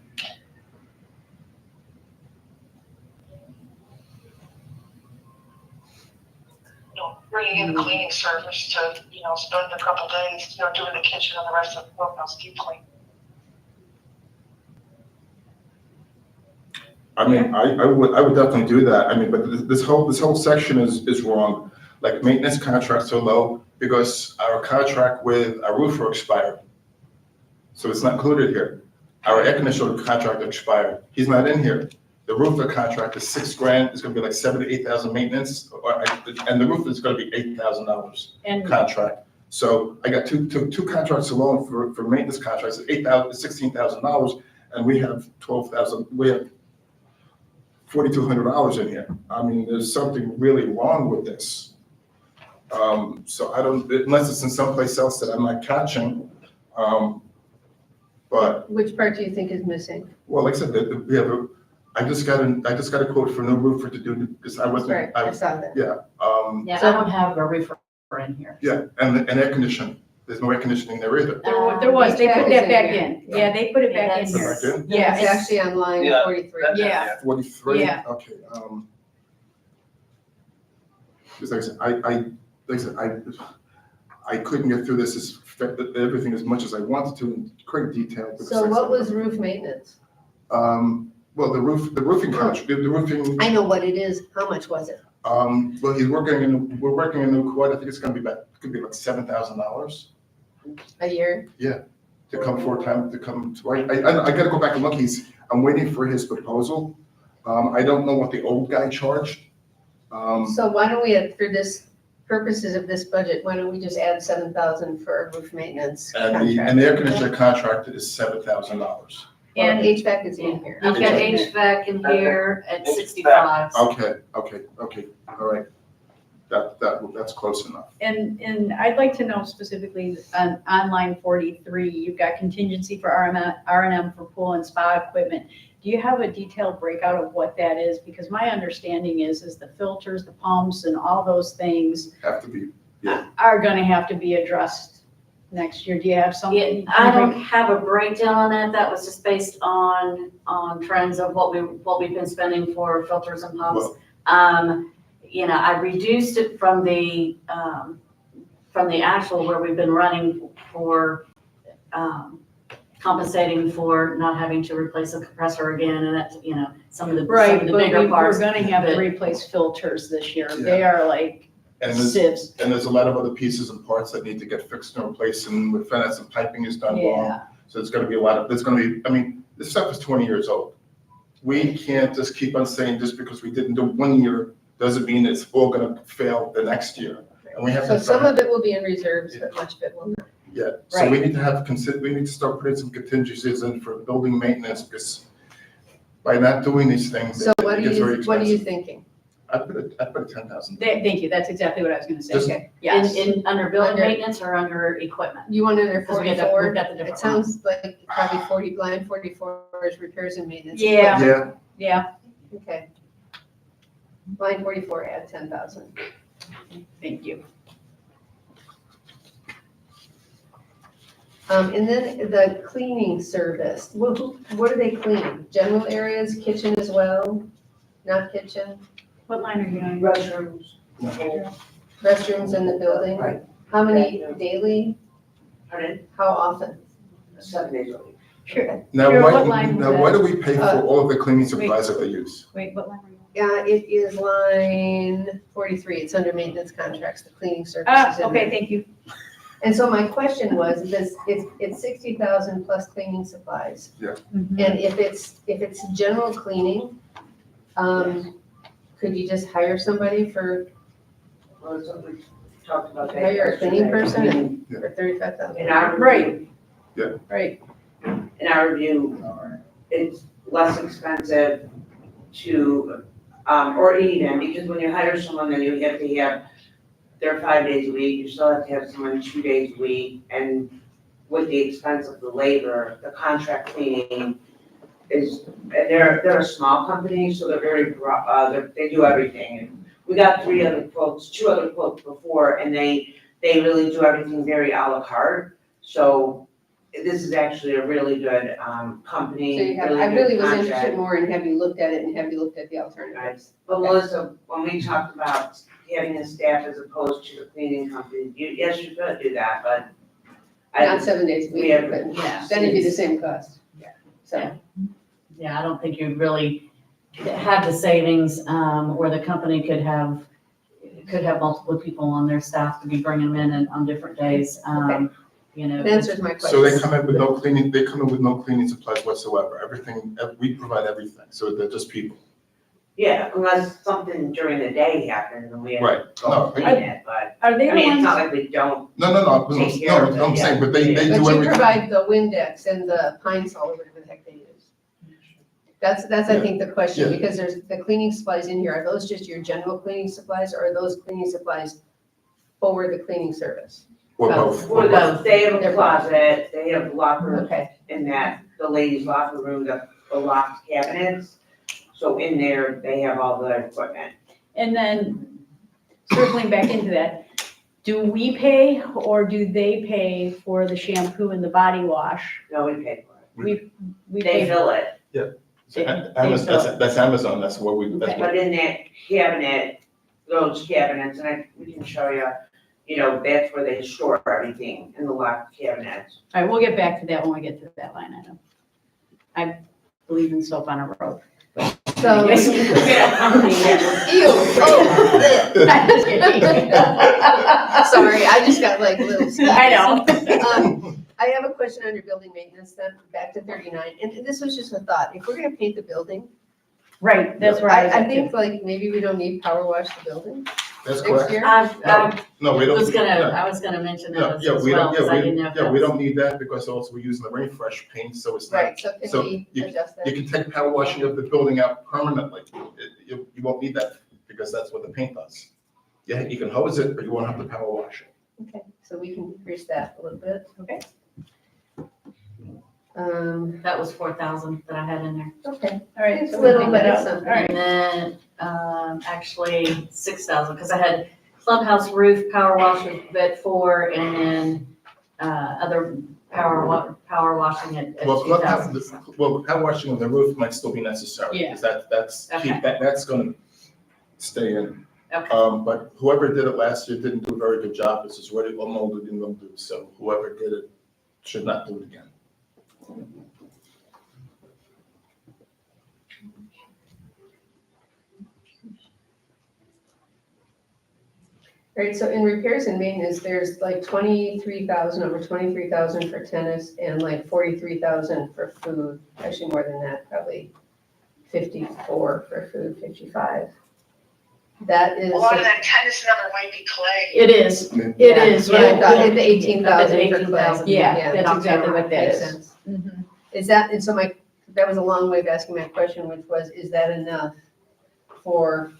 Bringing in the cleaning service to, spend a couple days, doing the kitchen and the rest of the clubhouse deep clean. I mean, I would definitely do that. I mean, but this whole section is wrong. Like maintenance contracts are low because our contract with our roofer expired. So it's not included here. Our air conditioner contract expired. He's not in here. The roofer contract is $6,000. It's gonna be like $7,000 to $8,000 maintenance, and the roof is gonna be $8,000 And contract. So I got two contracts alone for maintenance contracts, $16,000, and we have we have $4,200 in here. I mean, there's something really wrong with this. So I don't, unless it's in someplace else that I'm not catching. But, Which part do you think is missing? well, like I said, we have I just got a quote for no roofer to do, because I wasn't, Right, I saw that. yeah. Yeah, I don't have a roofer in here. Yeah, and air conditioning, there's no air conditioning there either. there was, they put that back Yeah. in. Yeah, they put it Yeah, back in that's- here. Back in? Yeah, It's actually on line Yeah. 43. Yeah. 43? Yeah. Okay, just like I said, I couldn't get through this, everything as much as I wanted to in great detail. because So like I what said, was roof maintenance? Well, the roofing contract, the roofing, I know what it is. How much was it? well, we're working a new quote, I think it's gonna be about, it could be like $7,000 A year? to come I gotta go back and look, I'm waiting for his proposal. I don't know what the old guy charged. So why don't we, for this purposes of this budget, why don't we just add 7,000 for roof maintenance And contract? the air conditioner contract is $7,000. And And HVAC is in here. I've got HVAC in here at 65. Okay, all right. That's close enough. And I'd like to know specifically on line 43, you've got contingency for R&M for pool and spa equipment. Do you have a detailed breakout of what that is? Because my understanding is the filters, the pumps, and all those things Have to be, are gonna have to be addressed next year. Do you have something? Yeah, I don't have a breakdown on that. That was just based on trends of what we've been spending for filters and pumps. I reduced it from the actual where we've been running for, compensating for not having to replace a compressor again, and that's, some of the Right, but bigger we're parts. gonna have to but- replace filters this year. Yeah. They are like and sieves. there's a lot of other pieces and parts that need to get fixed and replaced, and with finance and piping is done wrong. Yeah, So it's gonna be this stuff is 20 years old. We can't just keep on saying just because we didn't do one year, doesn't mean it's all gonna fail the next year. And we have So to, some of it will be in reserves, but much of it will not. yeah, so we need to start putting some contingencies in for building maintenance, because by not doing these things, So it gets very expensive. what are you thinking? I put it 10,000. Thank you. That's exactly what I was gonna say. Just- Okay, yes. Under building Under- maintenance or under equipment? You want under Because we've 44? got the different It sounds like probably line 44 is repairs and maintenance. Yeah. Yeah, Yeah, Okay. Line 44, add 10,000. thank you. And then the cleaning service, what are they cleaning? General areas, kitchen as well? Not kitchen? What line are you on? Restrooms. Restrooms in the building? Right. How many daily? Pardon? How often? 7 days a week. Sure. now Sure, why, what line was now that? why do we pay for all of the cleaning supplies that they use? Wait, what line are you on? Yeah, it is line 43. It's under maintenance contracts, the cleaning services. Ah, in okay, there. thank you. And so my question was, it's 60,000 plus cleaning supplies. Mhm. And if it's general cleaning, could you just hire somebody for, Well, that's what we talked about. that hire a cleaning person yesterday. for 35,000? In our Right. review, Right, in our review, it's less expensive to, or even, because when you hire someone, then you have to have, they're 5 days a week, you still have to have someone 2 days a week, and with the expense of the labor, the contract cleaning is, and they're a small company, so they're very, they do everything, and we got two other quotes before, and they really do everything very à la carte. So this is actually a really good, company, So you have, really I really good was contract. interested more in have you looked at it and have you looked at the alternatives? But Melissa, when we talked about having a staff as opposed to the cleaning company, yes, you could do that, but. Not 7 days a week, Yeah. but Yeah. then it'd be the same cost. Yeah. So, Yeah, I don't think you'd really have the savings, where the company could have multiple people on their staff to be bringing them in on different days, you know. that answers my question. So they come in with no cleaning supplies whatsoever. Everything, we provide everything, so they're just people. Yeah, unless something during the day happens and we have Right. to go No, clean it, but, Are they I the mean, it's ones? not like we don't. Take care of it, I'm saying, but they But do you everything. provide the Windex and the Pine Sol or whatever the heck they use. That's, I think, the question, Yeah. because there's the cleaning supplies in here. Are those just your general cleaning supplies, or are those cleaning supplies for the cleaning service? Or both. For the, they have a closet, they have lockers Okay, in that, the ladies' locker room, the locked cabinets. So in there, they have all the equipment. And then circling back into that, do we pay or do they pay for the shampoo and the body wash? No, we pay for it. We They pay. fill it, That's Amazon, that's what we, that's Okay. what, but in that cabinet, those cabinets, and we can show you, you know, that's where they store everything, in the locked cabinets. All right, we'll get back to that when we get to that line item. I believe in soap on a rope. so. Yes. Ew, oh, I'm just kidding. sorry, I just got like little. I know. I have a question under building maintenance then, back to 39, and this was just a thought. If we're gonna paint the building, Right, that's where I was I at too. think like maybe we don't need power wash the building that's next correct. year. No, we don't. I was gonna mention that as Yeah, we well, don't, because I didn't know if yeah, we that's. don't need that because also we're using the rain fresh paint, so it's not, Right, so so can we adjust that? you can take power washing of the building out permanently. You won't need that because that's what the paint does. Yeah, you can hose it, but you won't have to power wash it. Okay, so we can increase that a little bit. Okay. That was 4,000 that I had in there. Okay, All right. It's so a little we'll bit pick of that up. something. All right. And then, actually 6,000, because I had clubhouse roof power wash at 4, and then, other power washing at Well, 2,000. power washing of the roof might still be necessary. Yeah. Because that's, Okay. that's gonna stay in. Okay. But whoever did it last year didn't do a very good job. This is already all molded and mildewed, so whoever did it should not do it again. all right, so in repairs and maintenance, there's like 23,000, over 23,000 for tennis and like 43,000 for food. Actually more than that, probably 54 for food, 55. That is. A lot of that tennis number might be clay. It is, it Yeah, is. yeah, I thought the 18,000 for 18,000. clay. Yeah, that's two exactly zero, what that makes is. sense. Mhm. Is that, and so that was a long way of asking my question, which was, is that enough for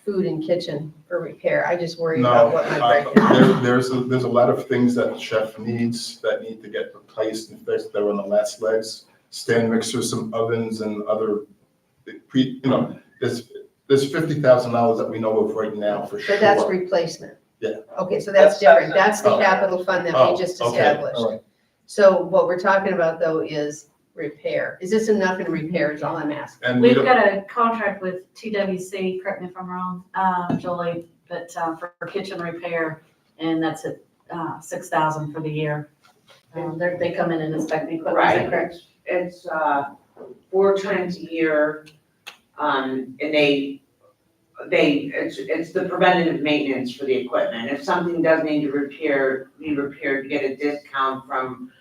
food and kitchen for repair? I just worry about what might break down. there's a lot of things that the chef needs that need to get replaced and fixed. They're on the last legs. Stand mixers, some ovens and other, there's $50,000 that we know of right now for sure. So that's replacement? Yeah. Okay, so that's different. That's the Oh. capital fund that we just Okay, established. all right. So what we're talking about though is repair. Is this enough in repair is all I'm asking? And we We've don't, got a contract with TWC, correct me if I'm wrong, Julie, but for kitchen repair, and that's at 6,000 for the year. They come in and inspect the equipment, is that Right, correct? it's 4 times a year, and it's the preventative maintenance for the equipment. If something does need to be repaired, you get a discount from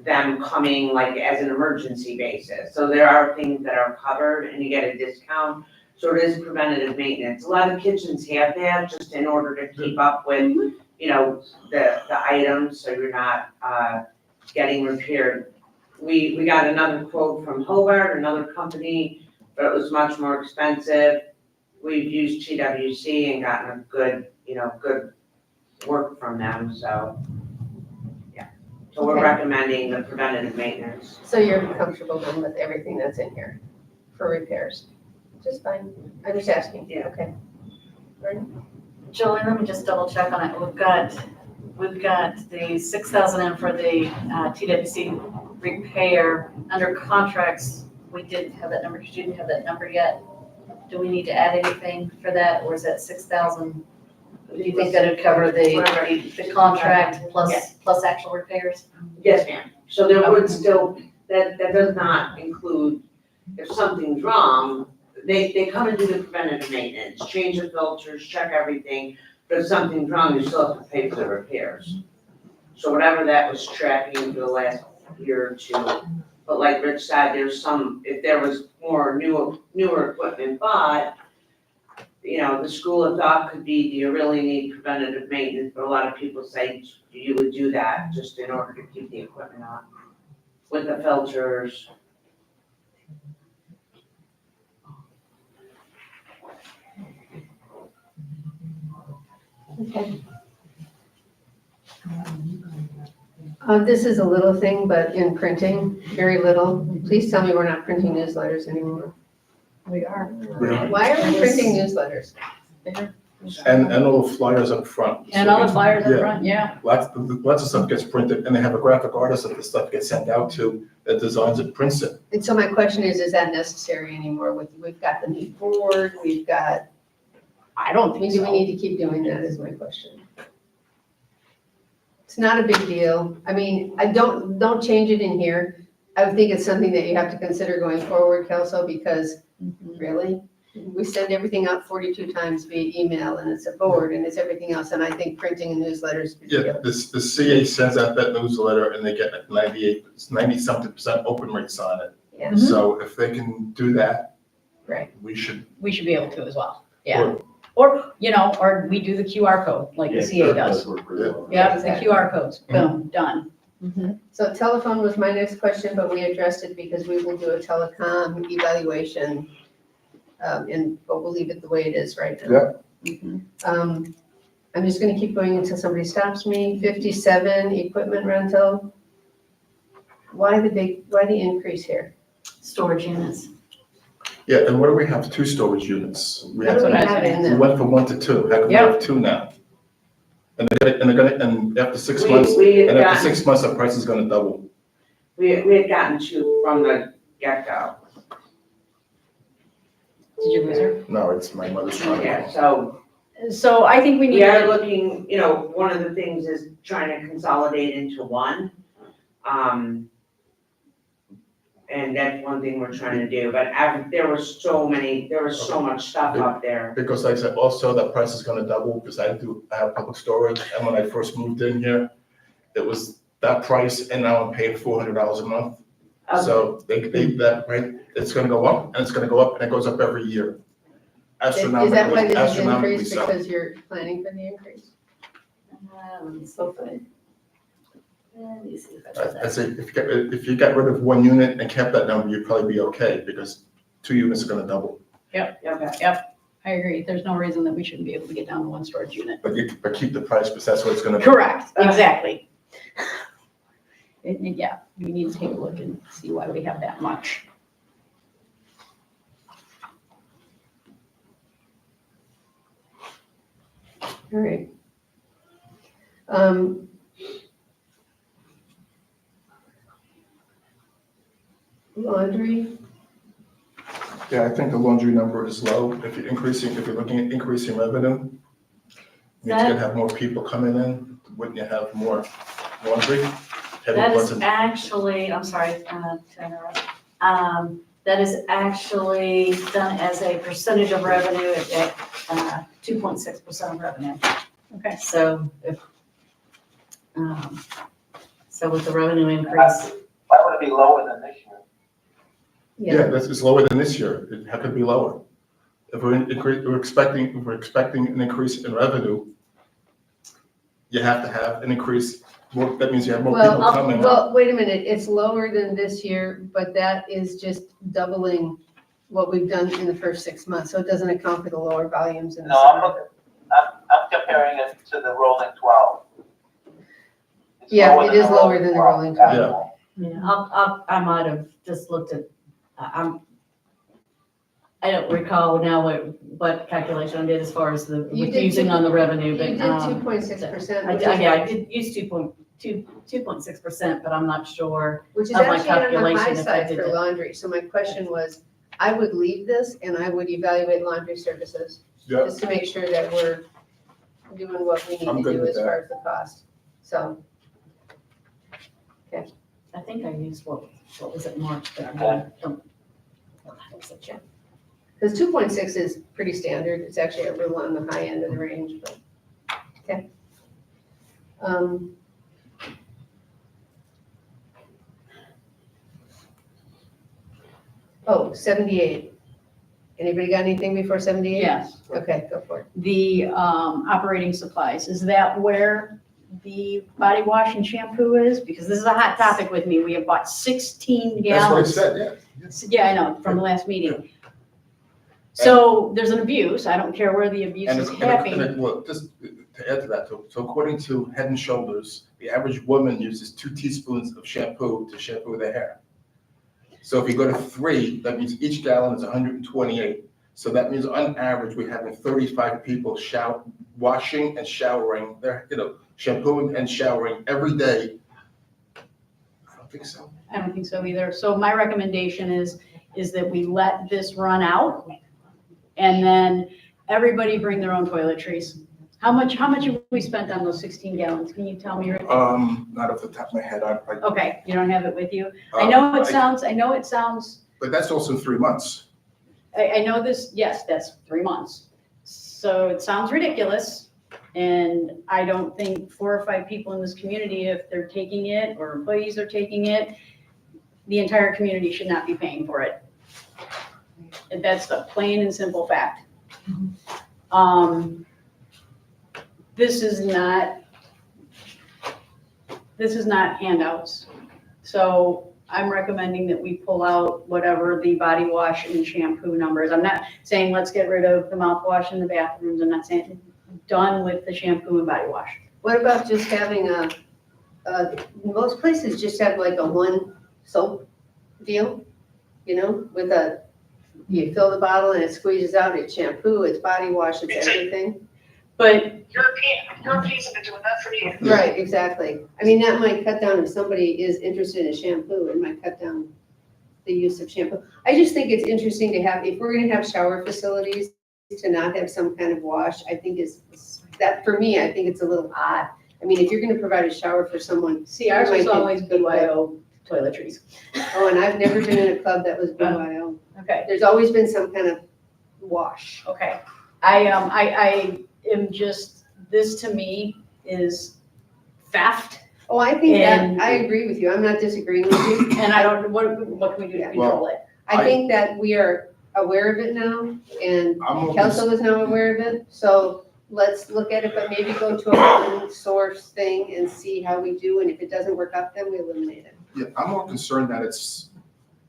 them coming like as an emergency basis. So there are things that are covered and you get a discount. So it is preventative maintenance. A lot of kitchens have that just in order to keep up with, the items, so you're not getting repaired. We got another quote from Hobart, another company, but it was much more expensive. We've used TWC and gotten a good work from them, so, yeah. So we're Okay. recommending the preventative maintenance. So you're comfortable then with everything that's in here for repairs? Just fine. I'm just asking. Yeah. Okay. Julie, let me just double check on it. We've got the 6,000 in for the TWC repair under contracts. We didn't have that number. You didn't have that number yet. Do we need to add anything for that, or is that 6,000? Do you think that would cover the contract plus actual repairs? Yes, ma'am. So there would still, that does not include, if something's wrong, they come and do the preventative maintenance, change the filters, check everything. But if something's wrong, you still have to pay for the repairs. So whatever that was tracking for the last year or two. But like Rich said, there's some, if there was more newer equipment bought, you know, the school of thought could be, do you really need preventative maintenance? But a lot of people say you would do that just in order to keep the equipment on with the filters. Okay. This is a little thing, but in printing, very little. Please tell me we're not printing newsletters anymore. We are. Why are we printing newsletters? And all the flyers up front. And all the flyers up Yeah. front, yeah. Lots of stuff gets printed, and they have a graphic artist that the stuff gets sent out to, that designs it, prints it. And so my question is that necessary anymore? We've got the new board, we've got, I don't do think we so. need to keep doing that is my question. It's not a big deal. I mean, don't change it in here. I would think it's something that you have to consider going forward, Kelso, because really, we send everything out 42 times via email, and it's a board, and it's everything else, and I think printing and newsletters. Yeah, the CA sends out that newsletter and they get 90-something% open rates on it. Yeah. So if they can do that, Right. we should. We should be able to as well, yeah. Or, or we do the QR code like the CA does. Yeah, the Exactly. QR codes, boom, done. So telephone was my next question, but we addressed it because we will do a telecom evaluation. But we'll leave it the way it is right now. I'm just gonna keep going until somebody stops me. 57, equipment rental. Why the increase here? Storage units. Yeah, and what do we have? 2 storage units. We What do we what I have in we there? went from 1 to 2. How come we have 2 now? And after 6 months, We had and after gotten, 6 months, the price is gonna double. we had gotten 2 from the get-go. Did you lose her? No, it's my mother's trying to. Yeah, so So I think we need we are to, looking, you know, one of the things is trying to consolidate into one. And that's one thing we're trying to do, but there was so much stuff up there. Because like I said, also that price is gonna double because I have public storage, and when I first moved in here, it was that price, and now I'm paying $400 a month. So that rate, it's gonna go up, and it's gonna go up, and it goes up every year. Is that why Astronomically, this is astronomically increased, so. because you're planning for the increase? Hopefully. Let me see if I got I that. say, if you got rid of 1 unit and kept that number, you'd probably be okay, because 2 units are gonna double. Okay. I agree, there's no reason that we shouldn't be able to get down to 1 storage unit. But keep the price, because that's what it's gonna be. Correct, exactly. Yeah, we need to take a look and see why we have that much. All right. Laundry, Yeah, I think the laundry number is low. If you're looking at increasing revenue, means you're gonna have more people coming in, wouldn't you have more laundry? Heavy That is person- actually, I'm sorry, to interrupt. That is actually done as a percentage of revenue at 2.6% of revenue. Okay. So so with the revenue increase, Why would it be lower than this year? Yeah, it's lower than this year. How could it be lower? If we're expecting an increase in revenue, you have to have an increase. That means you have more people coming. well, wait a minute, it's lower than this year, but that is just doubling what we've done in the first 6 months, so it doesn't account for the lower volumes in the No, I'm summer. looking, I'm comparing it to the rolling 12. It's Yeah, lower it than is the lower than the rolling 12. actual. I might have just looked at, I don't recall now what calculation I did as far as the, You with did using on the revenue, You but, did 2.6%, I did use 2.6%, but I'm not sure. which is of my actually on the calculation high if I side did for it. laundry. So my question was, I would leave this and I would evaluate laundry services, Yeah, just to make sure that we're doing what we I'm need to good do with as that. far as the cost. So, I think I used, what was it, March, but I don't. because 2.6 is pretty standard, it's actually a little on the high end of the range, but, okay. Oh, 78. Anybody got anything before 78? Yes. Okay, go for it. The operating supplies, is that where the body wash and shampoo is? Because this is a hot topic with me. We have bought 16 that's what it gallons. said, yeah. Yes. Yeah, I know, from the last meeting. So there's an abuse. I don't care where the abuse And is it's, happening. well, just to add to that, so according to Head and Shoulders, the average woman uses 2 teaspoons of shampoo to shampoo their hair. So if you go to 3, that means each gallon is 128. So that means on average, we're having 35 people washing and showering, shampooing and showering every day. I don't think so. I don't think so either. So my recommendation is that we let this run out and then everybody bring their own toiletries. How much have we spent on those 16 gallons? Can you tell me? Rick? Not off the top of my head, Okay, you don't have it with you? I know it sounds, But that's also 3 months. I know this, yes, that's 3 months. So it sounds ridiculous. And I don't think 4 or 5 people in this community, if they're taking it or employees are taking it, the entire community should not be paying for it. And that's the plain and simple fact. This is not handouts. So I'm recommending that we pull out whatever the body wash and shampoo numbers. I'm not saying let's get rid of the mouthwash in the bathrooms. I'm not saying done with the shampoo and body wash. What about just having most places just have like a 1 soap deal, with you fill the bottle and it squeezes out, it's shampoo, it's body wash, it's everything. But Europeans have been doing that for years. Right, exactly. I mean, that might cut down if somebody is interested in shampoo, it might cut down the use of shampoo. I just think it's interesting to have, if we're gonna have shower facilities, to not have some kind of wash, I think that, for me, I think it's a little odd. I mean, if you're gonna provide a shower for someone. see, ours might was get always BYO toiletries. Oh, and I've never been in a club that was BYO. Okay. There's always been some kind of wash. Okay, I am just, this to me is theft, Oh, I think And- that, I agree with you. I'm not disagreeing with you. and I don't, what can we do to control it? I think that we are aware of it now, and I'm more council is now aware of it. So let's look at it, but maybe go to a one source thing and see how we do. And if it doesn't work out, then we eliminate it. Yeah, I'm more concerned that it's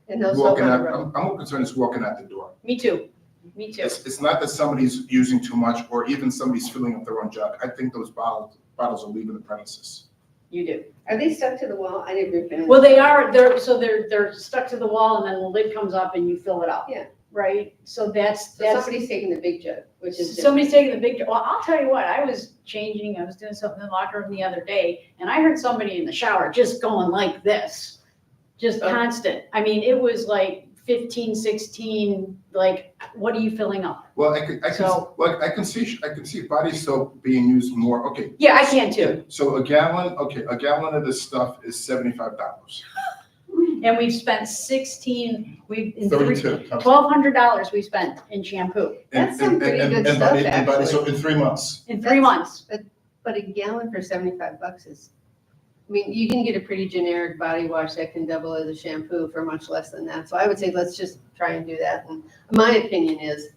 And those soap walking on out, the road. I'm more concerned it's walking out the door. Me too. It's not that somebody's using too much or even somebody's filling up their own jug. I think those bottles are leaving the premises. You do. Are they stuck to the wall? I didn't finish. Well, they're stuck to the wall and then the lid comes up and you fill it up. Yeah. Right? So that's. So somebody's taking the big jug, which is different. Somebody's taking the big, well, I'll tell you what, I was doing something in the locker room the other day, and I heard somebody in the shower just going like this, just Oh. constant. I mean, it was like 15, 16, like, what are you filling up? Well, So- I can see body soap being used more. Okay. Yeah, I can too. So a gallon of this stuff is $75. And we've spent $32. $1,200 we spent in shampoo That's some pretty good stuff, And body soap actually. in 3 months. in 3 months. But a gallon for $75 is, I mean, you can get a pretty generic body wash that can double as a shampoo for much less than that. So I would say let's just try and do that. And my opinion is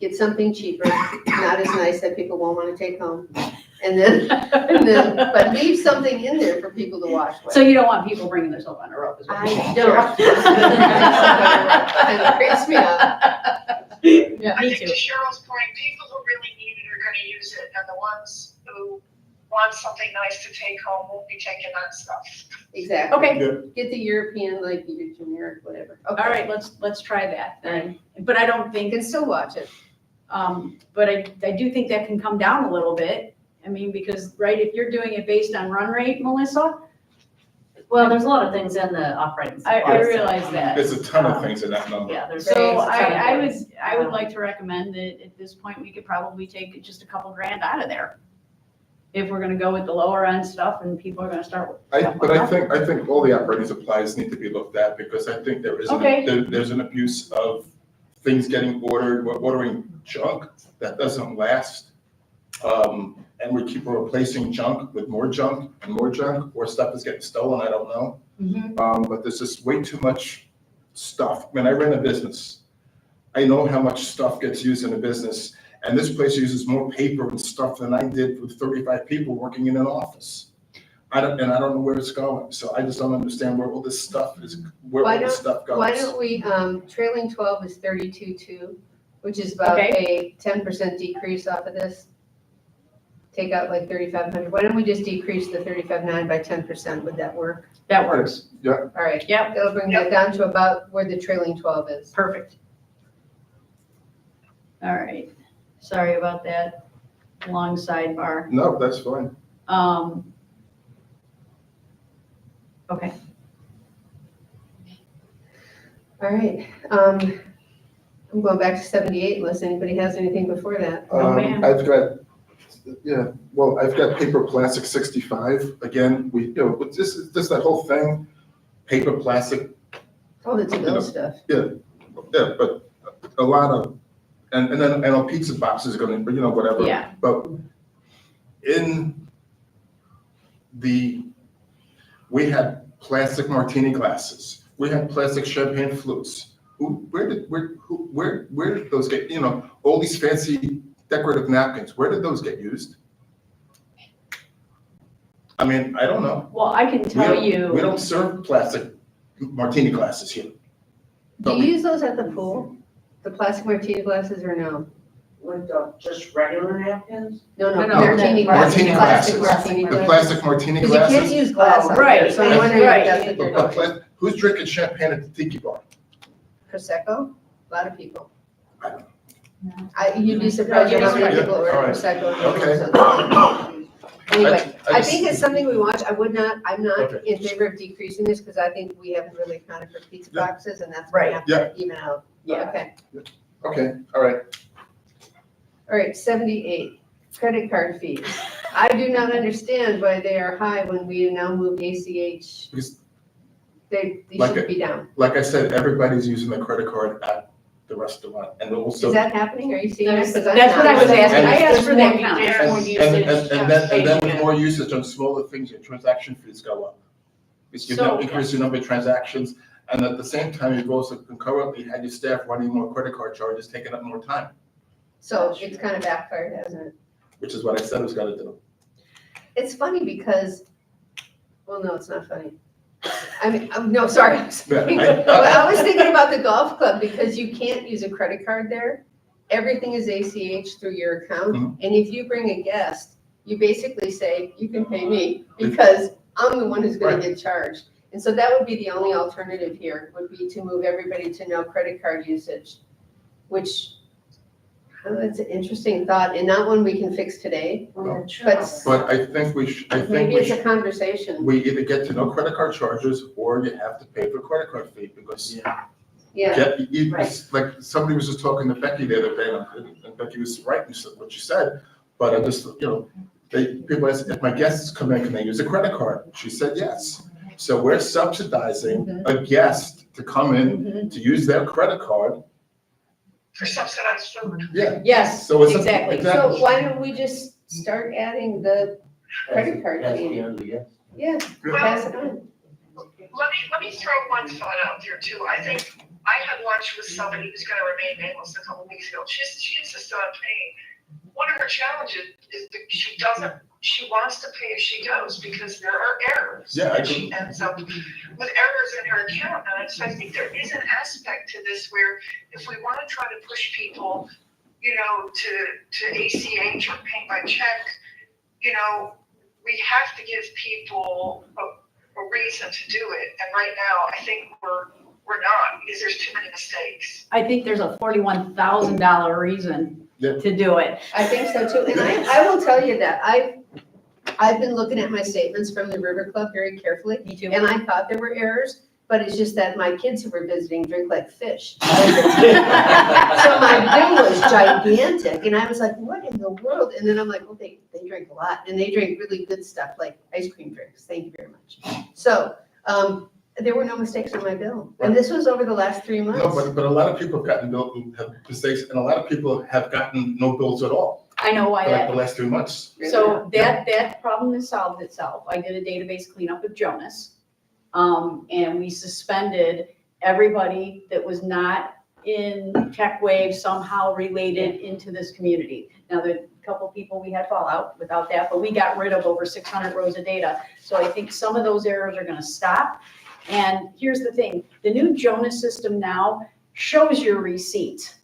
get something cheaper, not as nice that people won't want to take home. And then, but leave something in there for people to wash with. So you don't want people bringing their soap on a rope as well? I don't. Kind of creeps me out. Yeah, I me think too. to Cheryl's point, people who really need it are gonna use it, and the ones who wants something nice to take home, won't be taking that stuff. Exactly. Okay, Get the European, like your generic, whatever. Okay. all right, let's try that. But I don't You think, can still watch it. but I do think that can come down a little bit. I mean, because, right, if you're doing it based on run rate, Melissa, Well, there's a lot of things in the operating I supplies. realize that. There's a ton of things in that number. Yeah, there's. So there's a ton of I things. would like to recommend that at this point, we could probably take just a couple grand out of there. If we're gonna go with the lower end stuff and people are gonna start. But I think all the operating supplies need to be looked at, because I think there is, Okay. there's an abuse of things getting ordered, we're ordering junk that doesn't last. And we keep replacing junk with more junk and more junk, or stuff is getting stolen, I don't know. But there's just way too much stuff. When I ran a business, I know how much stuff gets used in a business, and this place uses more paper and stuff than I did with 35 people working in an office. I don't know where it's going, so I just don't understand where all this stuff is, where all this stuff goes. Why don't we, trailing 12 is 32.2, which is about Okay. a 10% decrease off of this. Take out like 3,500. Why don't we just decrease the 35.9 by 10%? Would that work? That works. All right. Yep. That'll bring that down to about where the trailing 12 is. Perfect. All right, sorry about that long sidebar. No, that's fine. Okay, All right. I'm going back to 78 unless anybody has anything before that. Oh, man. I've got paper plastic 65, again, but this is just that whole thing, paper plastic, Oh, the to-go stuff. yeah, but a lot of, and then pizza boxes are gonna, whatever. yeah, But we had plastic martini glasses, we had plastic champagne flutes. Where did those get, all these fancy decorative napkins, where did those get used? I mean, I don't know. well, I can tell We you, don't serve plastic martini glasses here. Do you use those at the pool? The plastic martini glasses or no? With the just regular napkins? No, No, martini glasses. Martini Plastic glasses. martini The glasses. plastic martini Because you can't glasses. use glass Oh, on right, there, so I'm that's wondering if right. that's what they're doing. Who's drinking champagne at the tiki bar? Prosecco? A lot of people. I don't You'd be surprised Yeah, how many yeah, people order all right. Prosecco. Anyway, I just- think it's something we watch. I'm not Okay. in favor of decreasing this because I think we haven't really accounted for pizza Yeah. boxes and that's gonna have to even out. Yeah. Okay. Okay, all right. All right, 78, credit card fees. I do not understand why they are high when we have now moved ACH. Because- They Like should be down. Like I said, everybody's using the credit card at the restaurant, and also. Is that happening? Are you seeing that? 'Cause I'm that's what I not. was asking, I asked for that There's count. more And usage, then with yeah. more usage on smaller things, your transaction fees go up. Because you've So- increased your number of transactions, and at the same time, you've also concurrently had your staff running more credit card charges, taking up more time, So it's kind of backfired, hasn't it? which is what I said I was gonna do. It's funny because, well, no, it's not funny. I mean, no, sorry. I was thinking about the golf club because you can't use a credit card there. Everything is ACH through your account. Mhm. And if you bring a guest, you basically say, you can pay me because I'm the one who's gonna get charged. And so that would be the only alternative here, would be to move everybody to no credit card usage, which, that's an interesting thought and not one we can fix today. But But I think maybe it's a conversation. we either get to no credit card charges, or you have to pay for credit card fee, because Yeah, it's like, somebody was just talking to Becky the other day, and Becky was right in what she said, but I just, people ask, if my guests come in, can they use a credit card? She said yes. So we're subsidizing a guest to come in to use their credit card. For subsidized food. Yeah. Yes, So it's a- exactly. so why don't we just start adding the credit card That's fee? the end of the guess. Yeah, pass it on. Let me throw one thought out there too. I think I had lunch with somebody who's gonna remain nameless a couple weeks ago. She insisted on paying. One of her challenges is that she wants to pay as she goes because there are errors. Yeah, I And she ends up with errors in her account. And so I think there is an aspect to this where if we want to try to push people, to ACH or pay by check, we have to give people a reason to do it. And right now, I think we're not, because there's too many mistakes. I think there's a $41,000 reason Yeah. to do it. I think so too, and I will tell you that I've been looking at my statements from the River Club very carefully, Me too. and I thought there were errors, but it's just that my kids who were visiting drink like fish. So my bill was gigantic, and I was like, what in the world? And then I'm like, well, they drink a lot, and they drink really good stuff, like ice cream drinks, thank you very much. So, there were no mistakes on my bill, and this was over the last 3 months. No, but a lot of people have gotten have mistakes, and a lot of people have gotten no bills at all I know why for like that. the last 3 months. So that problem has solved itself. I did a database cleanup with Jonas. And we suspended everybody that was not in Tech Wave somehow related into this community. Now, there are a couple people we had fallout without that, but we got rid of over 600 rows of data. So I think some of those errors are gonna stop. And here's the thing, the new Jonas system now shows your receipt.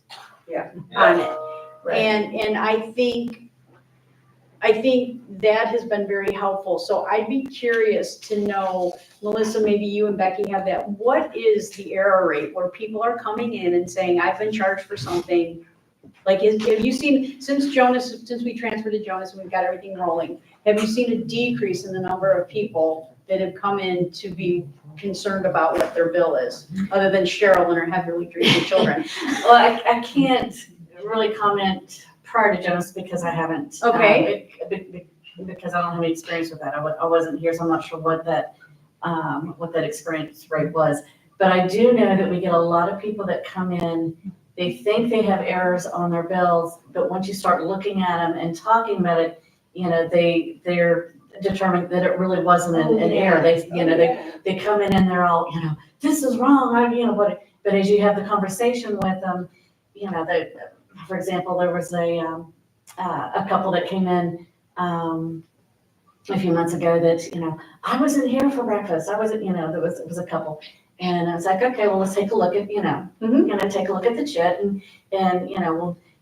Yeah. On it. Right. And I think that has been very helpful. So I'd be curious to know, Melissa, maybe you and Becky have that. What is the error rate where people are coming in and saying, I've been charged for something? Like, have you seen, since we transferred to Jonas and we've got everything rolling, have you seen a decrease in the number of people that have come in to be concerned about what their bill is, other than Cheryl and her heavily drinking children? Well, I can't really comment prior to Jonas because I haven't. Okay. Because I don't have any experience with that. I wasn't here, so I'm not sure what that experience rate was. But I do know that we get a lot of people that come in, they think they have errors on their bills, but once you start looking at them and talking about it, they're determined that it really wasn't an error. They come in and they're all, this is wrong, but as you have the conversation with them, for example, there was a couple that came in a few months ago that, I wasn't here for breakfast. I wasn't, it was a couple. And I was like, okay, well, let's take a look at, take a look at the chit and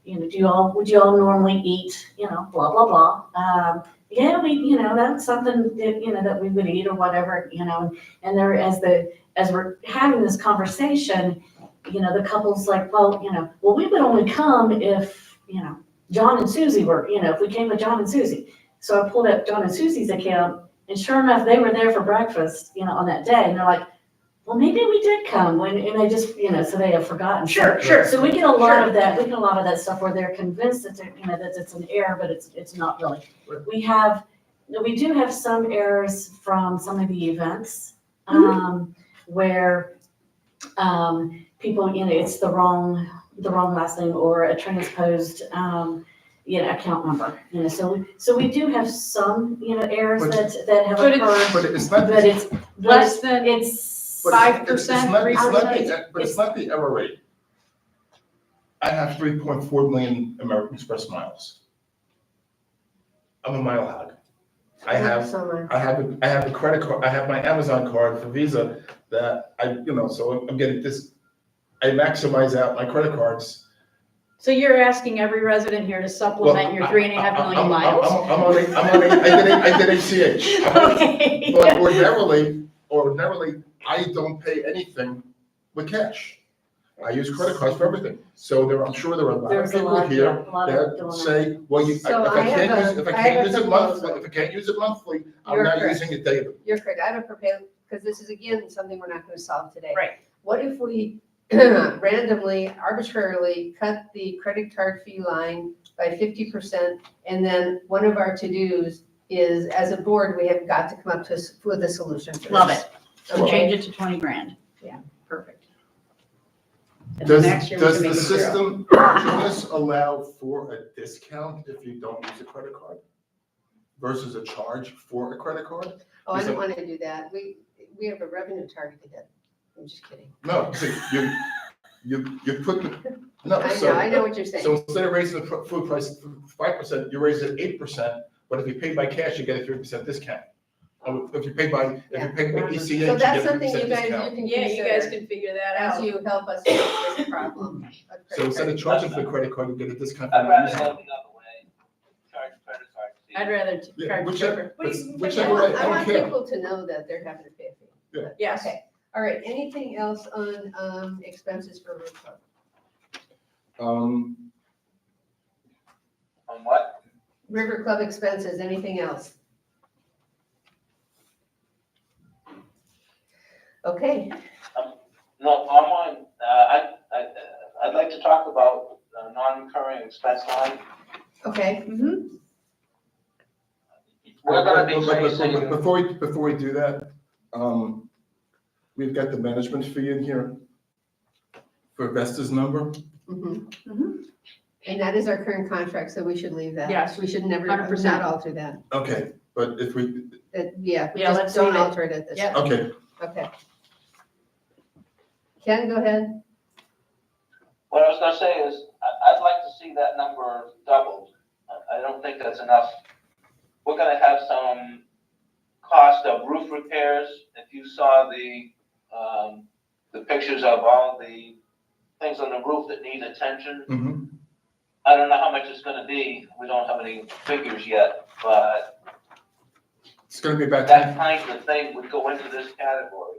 would you all normally eat, blah, blah, blah. Yeah, that's something that, that we would eat or whatever, and there, as we're having this conversation, the couple's like, well, we would only come if, John and Susie were, if we came with John and Susie. So I pulled up John and Susie's account, and sure enough, they were there for breakfast, on that day, and they're like, well, maybe we did come and they just, so they have forgotten. Sure. So we get a lot of that. We get a lot of that stuff where they're convinced that that it's an error, but it's not really. We do have some errors from some of the events where people, it's the wrong last name or a transposed account number. So we do have some errors that have occurred. But it's not. But it's Less than it's 5%, 3%. But it's not the error rate. I have 3.4 million American Express miles. I'm a mile hog. I have a credit card. I have my Amazon card for Visa that so I'm getting this. I maximize out my credit cards. So you're asking every resident here to supplement your 3.5 million miles? I did ACH. Okay. But ordinarily, I don't pay anything with cash. I use credit cards for everything. So I'm sure there are a lot of people here that say, well, if I can't use it monthly, I'm not using it daily. You're correct. I have a proposal, because this is again, something we're not gonna solve today. Right. What if we randomly, arbitrarily cut the credit card fee line by 50%, and then one of our to-dos is, as a board, we have got to come up with a solution for this. Love it. So Okay. change it to 20 grand. Yeah. Perfect. And then Does next year we the can make it 0. system, does this allow for a discount if you don't use a credit card versus a charge for a credit card? Oh, I don't want to do that. We have a revenue target to hit. I'm just kidding. No, see, you put, no, I know what you're saying. so instead of raising the food price 5%, you raise it 8%, but if you pay by cash, you get a 3% discount. If you pay by ECH, So you get that's a something 3% you guys, discount. can Yeah, you guys consider can figure that as out. you help us with this problem. of So credit instead card. of charging for the credit card, you get a discount for I'd not rather using go it. the other way, charge credit card, I'd rather Yeah, charge whichever, Trevor. whichever way, I I don't want care. people to know that they're having to pay a fee. Yes. Okay, all right, anything else on, expenses for roof club? Um, On what? River club expenses, anything else? Okay, No, I'm on, I'd like to talk about non-recurring expense line. okay, We're gonna be but facing, before we do that, we've got the management fee in here for Vesta's number. and that is our current contract, so we should leave that. Yes, We should never, 100%. not alter that. Okay, but if we, Yeah, we Yeah, just let's don't leave it. alter it at this Yep. time. okay, Okay. Ken, go ahead. what I was gonna say is, I'd like to see that number doubled. I don't think that's enough. We're gonna have some cost of roof repairs. If you saw the pictures of all the things on the roof that need attention, mhm. I don't know how much it's gonna be. We don't have any figures yet, but It's gonna be about that 10, kind of thing would go into this category.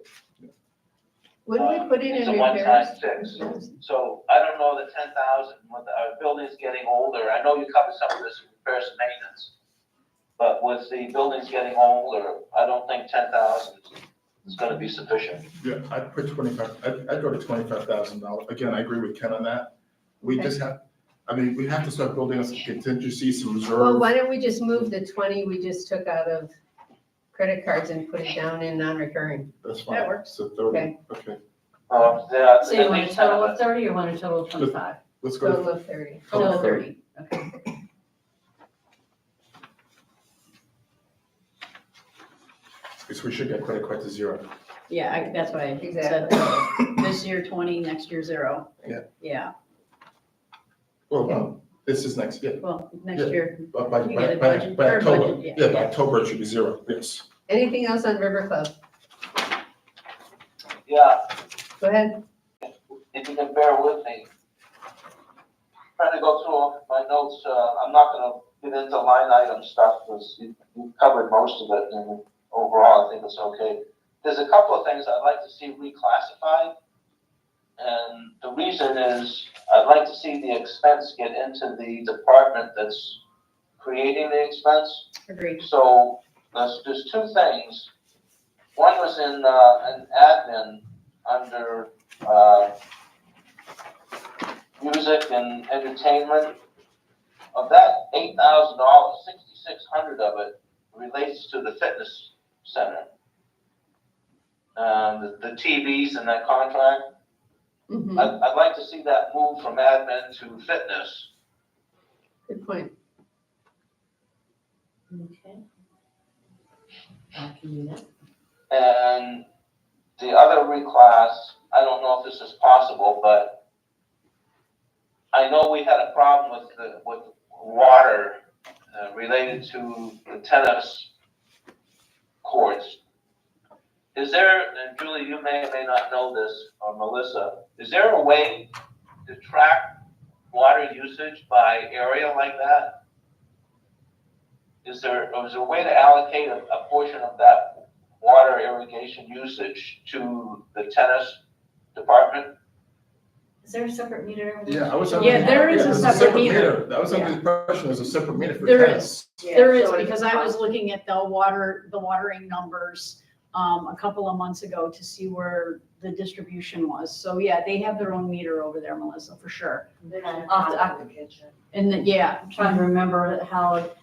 What do we put in It's in a one-time repairs? fix. So I don't know that 10,000, with our buildings getting older, I know you covered some of this in repairs and maintenance. But with the buildings getting older, I don't think 10,000 is gonna be sufficient. yeah, I'd put 25, I'd go to $25,000. Again, I agree with Ken on that. We Okay. just have, I mean, we have to start building up some contingency, some Well, reserve. why don't we just move the 20 we just took out of credit cards and put it down in non-recurring? That's fine. That works. So 30, Okay. okay. Yeah. So you want a total of 30 or want a total of 25? Let's go Total to of 30. Total of 30, okay. because we should get credit card to zero. Yeah, that's what I said. Exactly. This year 20, next year 0. Yeah. Yeah, Well, no, this is next, yeah. well, next Yeah. year, But by You get a by budget- by or October, budget, yeah, by yeah. October it should be zero, yes. Anything else on River Club? Yeah, Go ahead. if you can bear with me. Trying to go through my notes, I'm not gonna get into line item stuff, because you covered most of it, and overall, I think it's okay. There's a couple of things I'd like to see reclassified. And the reason is, I'd like to see the expense get into the department that's creating the expense. agreed. So, there's two things. One was in, an admin under, music and entertainment. Of that $8,000, 6,600 of it relates to the fitness center. The TVs and that contract, Mhm. I'd like to see that move from admin to fitness. Good point. Okay. I can do that. And the other reclass, I don't know if this is possible, but I know we had a problem with water related to the tennis courts. Is there, and Julie, you may or may not know this, or Melissa, is there a way to track water usage by area like that? Is there a way to allocate a portion of that water irrigation usage to the tennis department? Is there a separate meter over there? Yeah, I was. Yeah, there is a there's separate meter. That was under the impression there's a separate meter for There tennis. There is, so it's because I was looking at the watering numbers, a couple of months ago to see where the distribution was. So yeah, they have their own meter over there, Melissa, for sure. And yeah, I'm trying to remember how it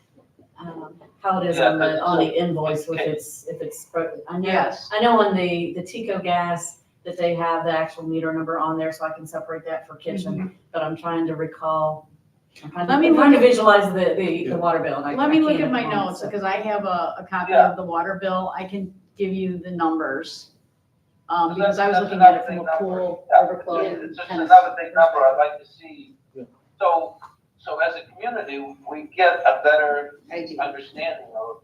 is on the invoice, if it's, I know, yes. I know on the Tico gas that they have the actual meter number on there, so I can separate that for kitchen, but I'm trying to recall. Let me I'm trying to look visualize the water bill. and Let me I look can't at my the moment, notes, so. because I have a copy Yeah. of the water bill. I can give you the numbers. So Because I was that's looking at it another from big a number. pool, Yeah. overflow. It's just tennis. another big number I'd like to see. Yeah. So as a community, we get a better ID. understanding of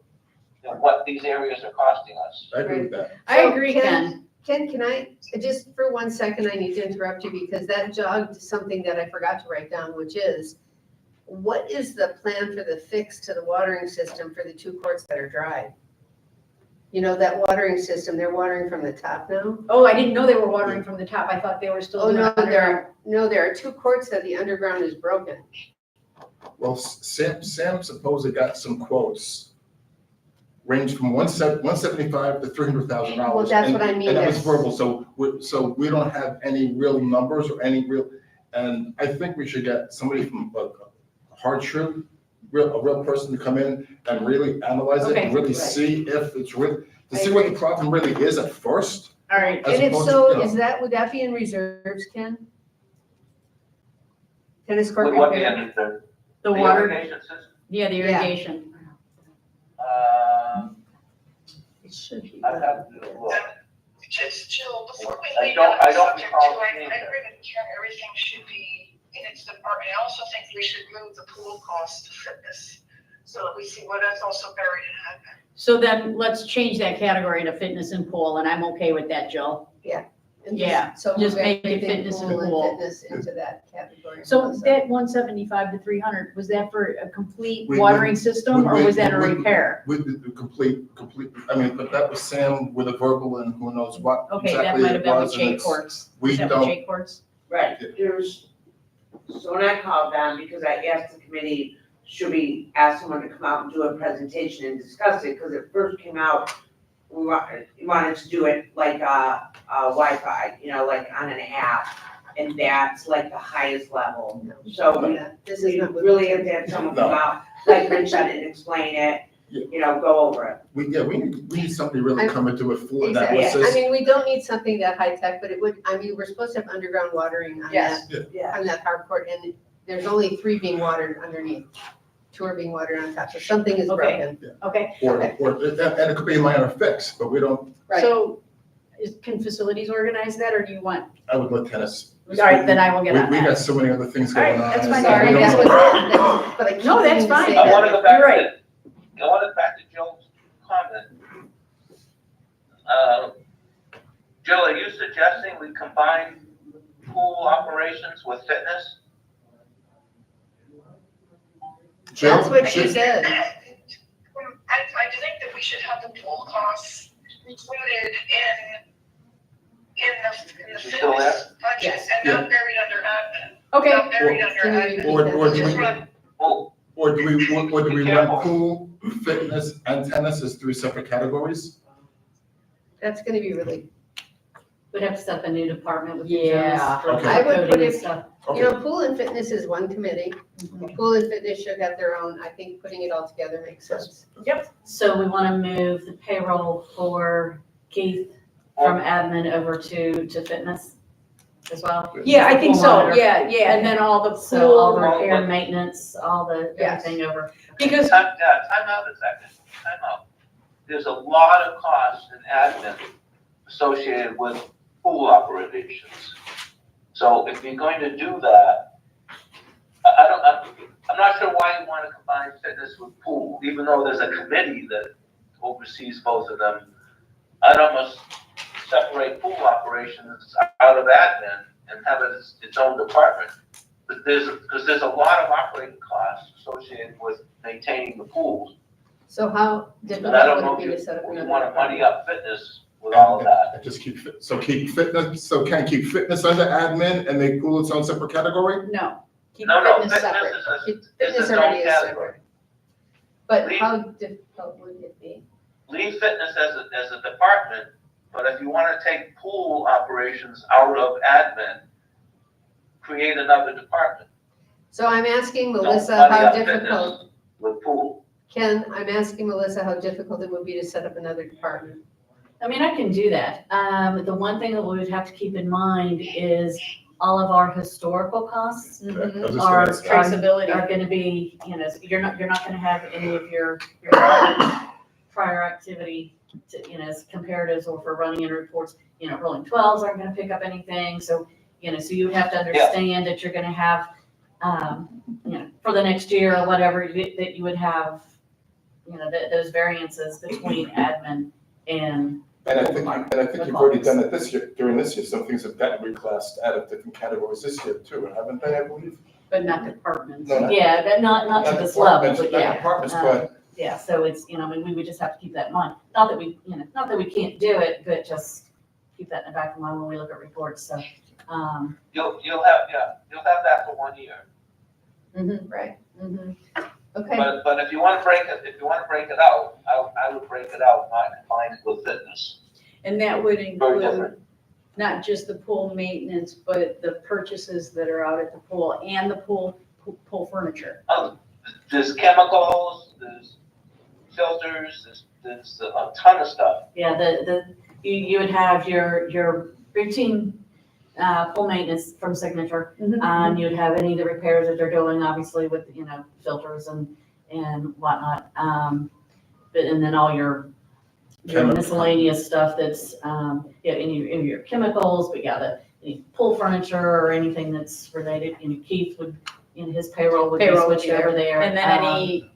what these areas are costing us. I agree with that. I So agree, Ken. Ken, can I, just for 1 second, I need to interrupt you because that jogged something that I forgot to write down, which is what is the plan for the fix to the watering system for the 2 courts that are dry? You know, that watering system, they're watering from the top now? Oh, I didn't know they were watering from the top. I thought they were still Oh, doing no, it underground. there are 2 courts that the underground is broken. Well, Sam supposedly got some quotes, range from 175 to $300,000. Well, that's what I mean, And that was that's- verbal, so we don't have any real numbers or any real, and I think we should get somebody from a Hartshorn, a real person to come in and really analyze it, Okay, and really right. see if it's really, to I see what the agree. problem really is at first. All right, As And if opposed to, so, you know- is that, would that be in reserves, Ken? Tennis court With what the repair? end of the the water, irrigation system? yeah, the Yeah. irrigation. It should be. I have to look. Just Jill, before we I leave don't- that I don't subject recall too, I seeing agree that. with Ken, everything should be in its department. I also think we should move the pool cost to fitness, so that we see what that's also buried in admin. So then let's change that category to fitness and pool, and I'm okay with that, Jill. And Yeah, so just move make it everything fitness and pool pool. Fitness into that category. So also. that 175 to 300, was that for a complete We- watering system, or was that a repair? With the complete, I mean, but that was Sam with a verbal and who knows what Okay, that exactly might it have been with was. and J it's- courts. we Was that with don't- J courts? Right, so when I called them, because I asked the committee, should we ask someone to come out and do a presentation and discuss it, because it first came out, we wanted to do it like Wi-Fi, you know, like on an app, and that's like the highest level. So Yeah, this is we not. really have to have someone come out, like Rich said, and explain it, you know, go over it. We need somebody to really come and do a full Exactly. analysis. I mean, we don't need something that high tech, but it would, I mean, we're supposed to have underground watering on that, Yes, yeah. on that hard court, and there's only 3 being watered underneath. 2 are being watered on top, so something is Okay. broken. Okay, Or, and it could be a minor fix, but we don't, Right. so can facilities organize that, or do you want? I would let tennis. All right, then I will get on We got that. so many other things All right, going on. that's fine. so we Sorry, don't that know. was, but I keep No, that's meaning to fine. say I that. wanted to back You're right. I wanted back to Jill's comment. Jill, are you suggesting we combine pool operations with fitness? Jill, That's what she Jill- said. I think that we should have the pool costs included in the You still there? fitness budget Yes. and not buried under admin. Okay, Not buried under Can you admin. repeat Or that? do Just we, run, Oh, or do we Be run careful. pool, fitness, and tennis as 3 separate categories? That's gonna be really, We'd have to set up a new department with. Yeah. Okay. I would put Coding and it- stuff. you know, pool and fitness is one committee. Pool and fitness should have their own, I think putting it all together makes sense. So we want to move the payroll for Keith from admin over to fitness as well? yeah, I think Pool so, monitor. yeah, and then all the So all pool, the repair, maintenance, all the, Yes. everything over. because, time out a second, time out. There's a lot of costs in admin associated with pool operations. So if you're going to do that, I'm not sure why you want to combine fitness with pool, even though there's a committee that oversees both of them. I'd almost separate pool operations out of admin and have it as its own department. But because there's a lot of operating costs associated with maintaining the pools. So how And difficult I don't would know it be if to set up you another? want to money up fitness with all of that. And just keep fitness, so can I keep fitness under admin and make pool its own separate category? no, keep No, fitness separate. Fitness is Fitness its own already is category. separate. But Leave- how difficult would it be? Leave fitness as a department, but if you want to take pool operations out of admin, create another department So I'm asking Don't Melissa money how up difficult, with pool. Ken, I'm asking Melissa how difficult it would be to set up another department. I mean, I can do that. The one thing that we would have to keep in mind is all of our historical costs I was just are, gonna say. Traceability. are gonna be, you know, you're not gonna have any of your prior activity to, you know, as comparatives or for running in reports, you know, rolling 12s aren't gonna pick up anything. So, you know, so you would have to understand that you're gonna have, you know, for the next year or whatever, that you would have, you know, those variances between admin and And I think you've already done it this year, during this year, some things have gotten reclassed out of different categories this year too, haven't they, I believe? But not departments. No, Yeah, but not to this level, departments, but not yeah. departments, but Yeah, so it's, I mean, we would just have to keep that in mind. Not that we, not that we can't do it, but just keep that in the back of mind when we look at reports, so. You'll have that for 1 year. Right. Okay, But if you want to break it out, I would break it out, not combine it with fitness. And that would Very include different. not just the pool maintenance, but the purchases that are out at the pool and the pool furniture. There's chemicals, there's filters, there's a ton of stuff. Yeah, you would have your routine, pool maintenance from Signature. And you'd have any of the repairs that they're doing, obviously with, filters and whatnot. But, and then all your miscellaneous stuff that's, any of your chemicals, but any pool furniture or anything that's related, Keith would, his payroll would be Payroll would be switched over there. And then any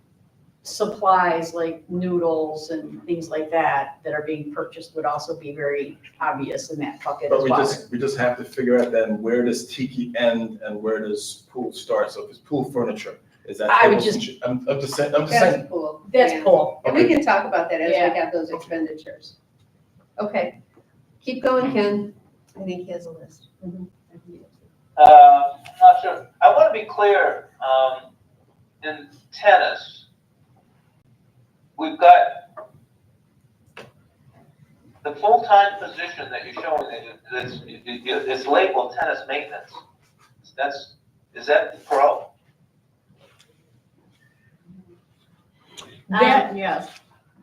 supplies like noodles and things like that that are being purchased would also be very obvious in that bucket But as well. we just have to figure out then where does Tiki end and where does pool start? So if it's pool furniture, is that? I would tables and I'm just saying, that's cool. That's Yeah. pool. And we can talk about that as Yeah. we have those expenditures. Okay, keep going, Ken. I think he has a list. I'm not sure. I want to be clear, in tennis, we've got the full-time position that you're showing, it's labeled tennis maintenance. Is that the pro? That, yes.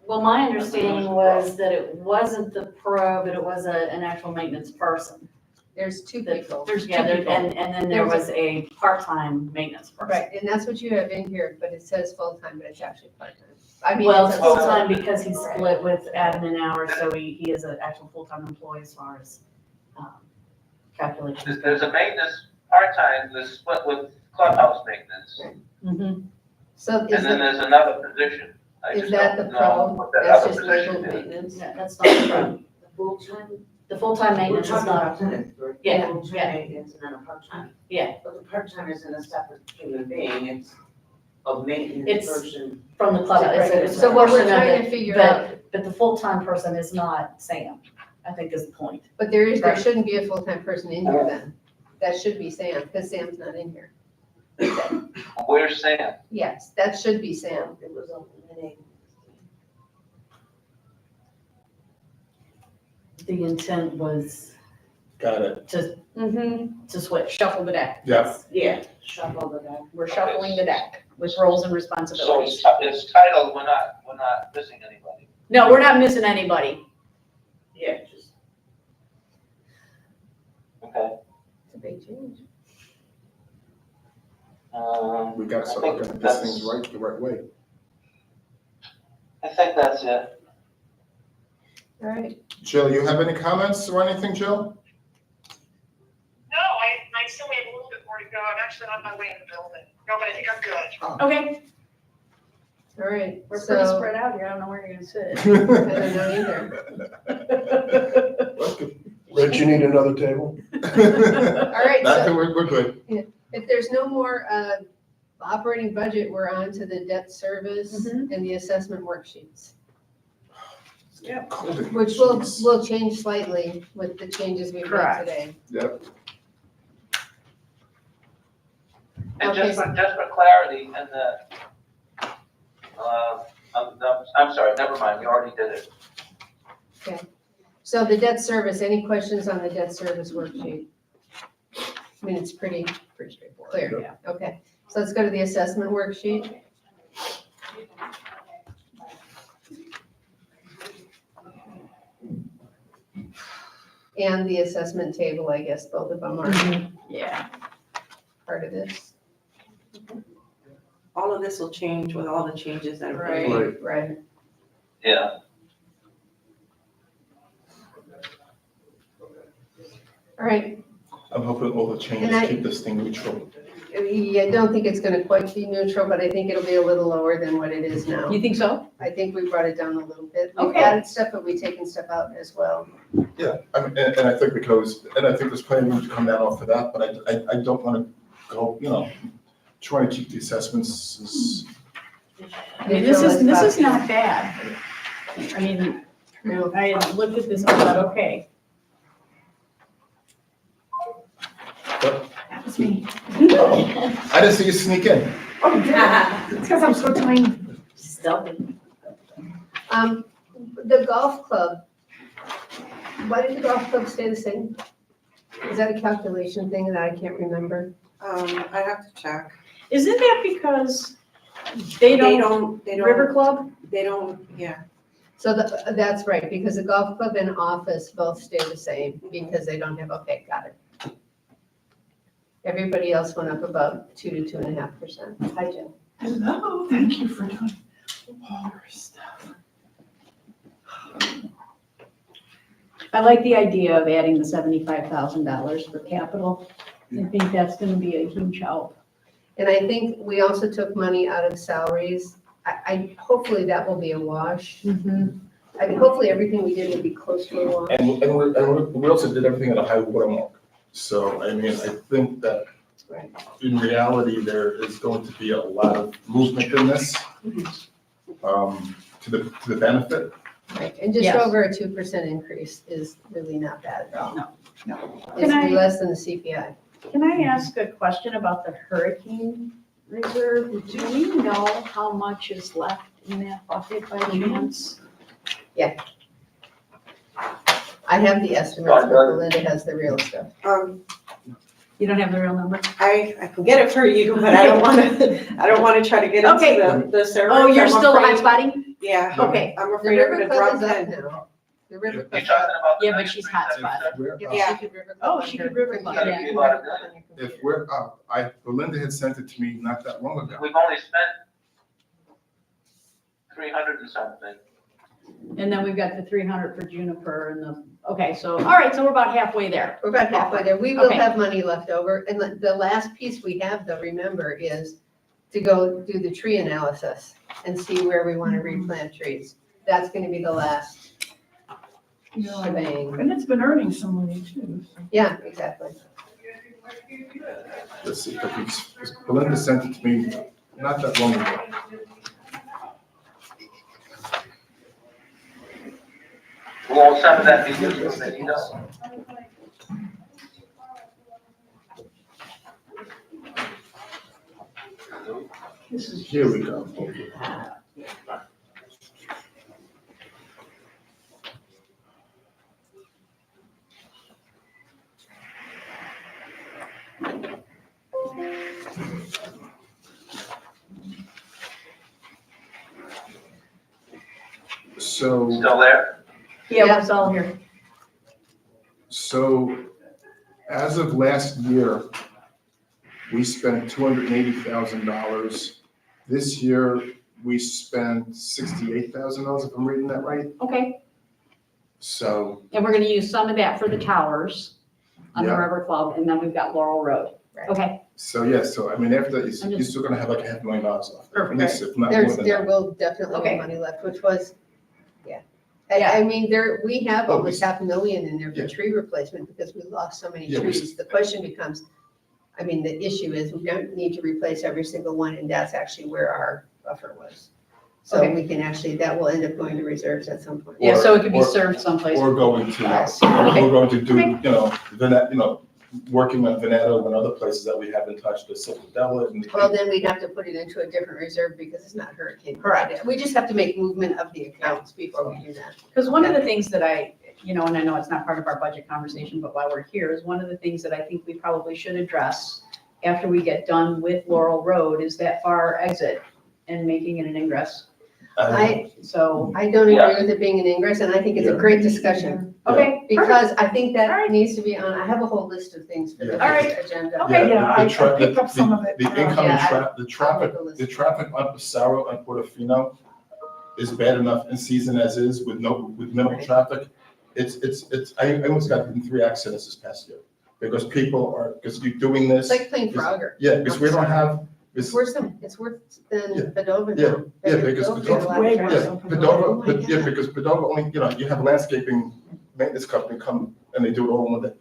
Well, my understanding was that it wasn't the pro, but it was an actual maintenance person. There's two That- people. There's Yeah, two people. and then there was a part-time maintenance person. Right, and that's what you have in here, but it says full-time, but it's actually part-time. I mean, Well, it's it's a full-time because he's split with admin hours, so he is an actual full-time employee as far as, calculations. There's a maintenance part-time that's split with clubhouse maintenance, So and is then that, there's another position. I is just that the don't know pro? what that That's other just position labeled is. maintenance? Yeah, that's not the pro. Full-time? The full-time We're maintenance is talking not, about tennis, right? Yeah, Full-time yeah. maintenance and then a part-time. Yeah. But the part-time isn't a separate human being, it's a maintenance It's- person. from the club. It's a So what we're portion of trying it, to figure out, but the full-time person is not Sam, I think is the point. but there Right. shouldn't be a full-time person in here then. That should be Sam, because Sam's not in here. Where's Sam? Yes, that should be Sam. It was eliminated. The intent was Got it. to switch. Shuffle the deck. Yeah. Yeah, shuffle the deck. We're shuffling the deck with roles and So responsibilities. it's titled, we're not missing anybody. No, we're not missing anybody. Yeah, just. Okay. It's a big change. We got to I start think looking at these that's- things right, the right way. I think that's it. All right, Jill, you have any comments or anything, Jill? No, I still have a little bit more to go. I'm actually on my way in the building. No, but I think I'm good. Okay, all right. we're pretty So spread out here. I don't know where you're gonna sit. I don't know either. Rich, you need another table? All right, so We're good. if there's no more operating budget, we're on to the debt service Mhm. and the assessment worksheets, Cold in here, which jeez. will change slightly with the changes we've made Correct. today. Yep. And Okay. just for clarity, and I'm sorry, never mind, you already did it. So the debt service, any questions on the debt service worksheet? I mean, it's pretty straightforward. Clear, yeah, okay. So let's go to the assessment worksheet. And the assessment table, I guess, both of them are Yeah. part of this. All of this will change with all the changes that are being made. Right. Yeah. All right, I'm hoping all the changes And I- keep this thing neutral. I don't think it's gonna quite be neutral, but I think it'll be a little lower than what it is now. You think so? I think we brought it down a little bit. We've Okay. added stuff, but we've taken stuff out as well. Yeah, I mean, and I think there's plenty of room to come down off of that, but I don't wanna go, trying to keep the assessments I mean, this is not bad. I mean, I looked at this and thought, okay. But- That was me. I didn't see you sneak in. It's because I'm so tiny. Stealthy. The golf club, why did the golf club stay the same? Is that a calculation thing that I can't remember? I have to check. Isn't that because they don't, River Club? They don't, yeah. So that's right, because the golf club and office both stay the same because they don't have, okay, got it. Everybody else went up about 2 to 2.5%. Hi, Jim. Hello, thank you for doing all your stuff. I like the idea of adding the $75,000 for capital. I think that's gonna be a huge help. And I think we also took money out of salaries. Hopefully that will be a wash. I mean, hopefully everything we did will be close to a wash. And we also did everything at a high watermark. So, I mean, I think that Right. in reality, there is going to be a lot of movement in this, to the benefit. Right, and just Yes. over a 2% increase is really not bad at all. No. It's Can I- less than the CPI. Can I ask a question about the hurricane reserve? Do we know how much is left in that bucket by chance? I have the estimates, but Belinda has the real stuff. You don't have the real number? I can get it for you, but I don't wanna try to get Okay. into the server. Oh, you're I'm still afraid- hot spotting? Yeah, Okay, I'm The afraid I'm River gonna Club drop is up dead. now. The River You're Club. talking about the. Yeah, but she's hot spotted. Yeah. She could River Club Oh, on she her could River computer. Club, yeah. You can River Club on your computer. If we're up, Belinda had sent it to me not that long ago. We've only spent 300 and something. And then we've got the 300 for Juniper and okay, so, all right, so we're about halfway there. We're about halfway there. We will Okay. have money left over. And the last piece we have though, remember, is to go do the tree analysis and see where we want to replant trees. That's going to be the last shebang. And it's been earning some money too. So. Yeah, exactly. Let's see, because Belinda sent it to me not that long ago. Will some of that be used for Benito? Here we go. So, Still there? Yeah, it's all here. so as of last year, we spent $280,000. This year, we spent $68,000, if I'm reading that right. Okay, So, and we're gonna use some of that for the towers on the Yeah. River Club, and then we've got Laurel Road. Right. Okay, I mean, after that, you're still gonna have like $500,000 off. At Perfect. least, if not more than There that. will definitely Okay. be money left, which was, yeah. Yeah. I mean, we have Oh, almost 500,000 in there Yeah. for tree replacement because we lost so many Yeah, we- trees. The question becomes, I mean, the issue is we don't need to replace every single one, and that's actually where our buffer was. So Okay. we can actually, that will end up going to reserves at some point. yeah, so it could be Or- served someplace. We're going to, Yes. we're going to do, Okay. working on Veneto and other places that we haven't touched, the Silverdella and. Well, then we'd have to put it into a different reserve because it's not hurricane. Correct. We just have to make movement of the accounts before we do that. Because one of the things that and I know it's not part of our budget conversation, but while we're here, is one of the things that I think we probably should address after we get done with Laurel Road is that far exit and making it an ingress. So, I don't agree with it being an ingress, and I think it's a great discussion. okay, perfect. Because I think All that right. next to be on, I have a whole list of things for the Yeah. All right. next agenda. Okay. Yeah, I tra- picked up some of it. The incoming Yeah, the I'll traffic, make a list. the traffic on Passaro and Portofino is bad enough in season as is with minimal Right. traffic. I almost got in 3 accidents this past year because people are, because you're doing this. It's like playing Frogger. Yeah, because we don't have, It's this, worse than Padova Yeah, now. yeah, because Padova's got a lot of Way traffic. worse. yeah, Oh my Padova, yeah, God. because Padova only, you have landscaping maintenance company come and they do it all in one day.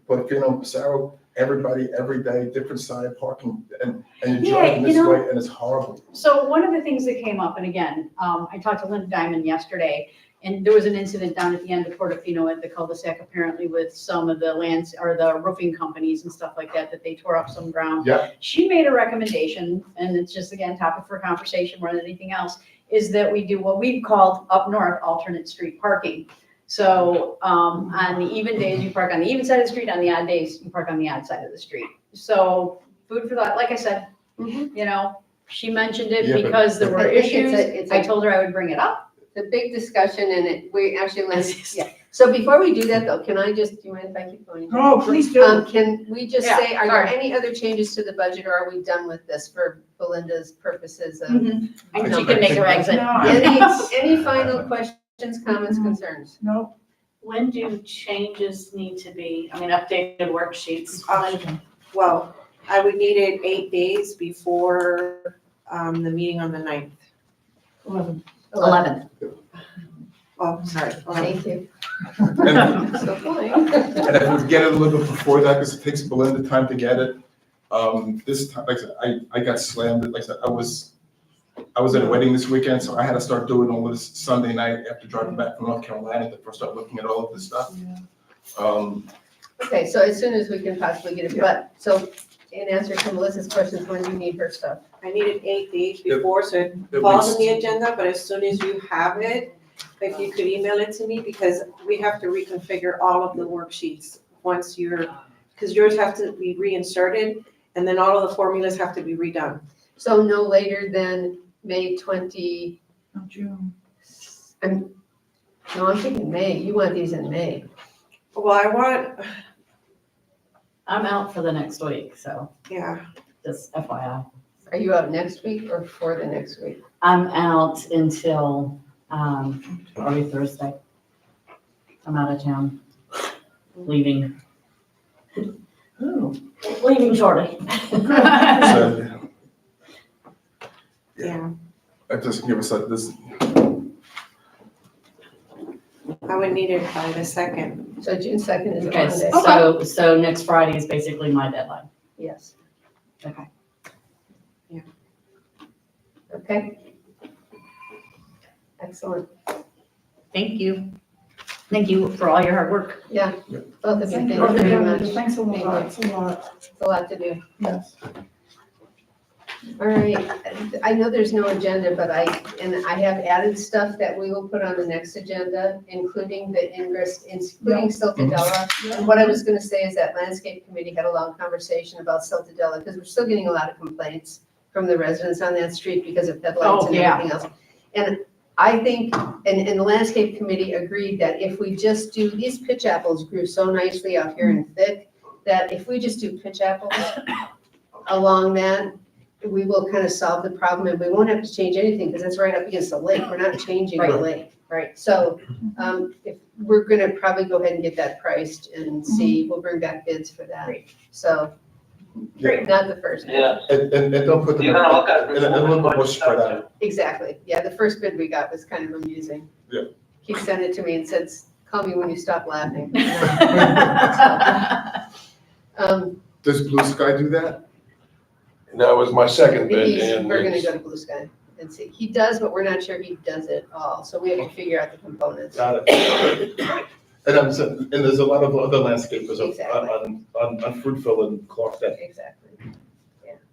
But Sarah, everybody, every day, different side parking, and you're Yeah, driving this you know- way, and it's horrible. So one of the things that came up, and again, I talked to Linda Diamond yesterday, and there was an incident down at the end of Portofino at the cul-de-sac, apparently with some of the lands, or the roofing companies and stuff like that, that they tore up some ground. Yeah. She made a recommendation, and it's just, again, topic for conversation more than anything else, is that we do what we've called up north alternate street parking. So, on the even days, you park on the even side of the street, on the odd days, you park on the odd side of the street. So, food for thought, like I said, you know, she mentioned it Yeah, but- because there were I think issues. it's I told her I would bring it up. The big discussion and we actually, yeah. So before we do that though, can I just, do you mind if I keep going? Oh, please do. Can we just Yeah, say, are there sorry. any other changes to the budget or are we done with this for Belinda's purposes of? And she can make her exit. No. Any final questions, comments, concerns? No. When do changes need to be, updated worksheets? Well, I would need it 8 days before, the meeting on the 9th. 11. Oh, sorry. Thank you. And So fine. and if we get it a little bit before that, because it takes Belinda time to get it, this time, like I said, I got slammed, like I said, I was at a wedding this weekend, so I had to start doing all this Sunday night after driving back from North Carolina to first start looking at all of this stuff. Okay, so as soon as we can possibly get it, but, so in answer to Melissa's questions, when do you need her stuff? I needed 8 days before, so it At falls on least. the agenda, but as soon as you have it, if you could email it to me, because we have to reconfigure all of the worksheets once because yours have to be reinserted, and then all of the formulas have to be redone. So no later than May 20, June. I'm thinking May, you want these in May. Well, I'm out for the next week, so yeah, just FYI. Are you out next week or for the next week? I'm out until, probably Thursday. I'm out of town, leaving. Leaving shortly. So, yeah. that just give us like this, I would need it by the 2nd. So June 2nd is a Okay, Monday. so next Friday is basically my deadline. Yes. Okay. Okay. Excellent. Thank you. Thank you for all your hard work. Yeah, both of you, thank you Thank very you. much. Thanks a lot, it's a lot, It's a lot to do. yes. All right, I know there's no agenda, but I have added stuff that we will put on the next agenda, including the ingress, including Siltadella. And what I was gonna say is that landscape committee had a long conversation about Siltadella, because we're still getting a lot of complaints from the residents on that street because of headlights and yeah. everything else. And I think, and the landscape committee agreed that if we just do, these pitch apples grew so nicely out here and thick, that if we just do pitch apples along that, we will kind of solve the problem and we won't have to change anything because it's right up against the lake. We're not changing the Right. lake. Right. So, if, we're gonna probably go ahead and get that priced and see, we'll bring back bids for that. So, yeah, not the first. bid. Yeah. and don't put them, You're gonna look at and a little bit more spread out. Exactly. Yeah, the first bid we got was kind of amusing. Yeah. He sent it to me and said, call me when you stop laughing. Does Blue Sky do that? That was my second bid, and We're gonna it's- go to Blue Sky and see. He does, but we're not sure he does it all. So we have to figure out the components. Got it. And and there's a lot of other landscapers Exactly. on Fruitville and Clark that Exactly.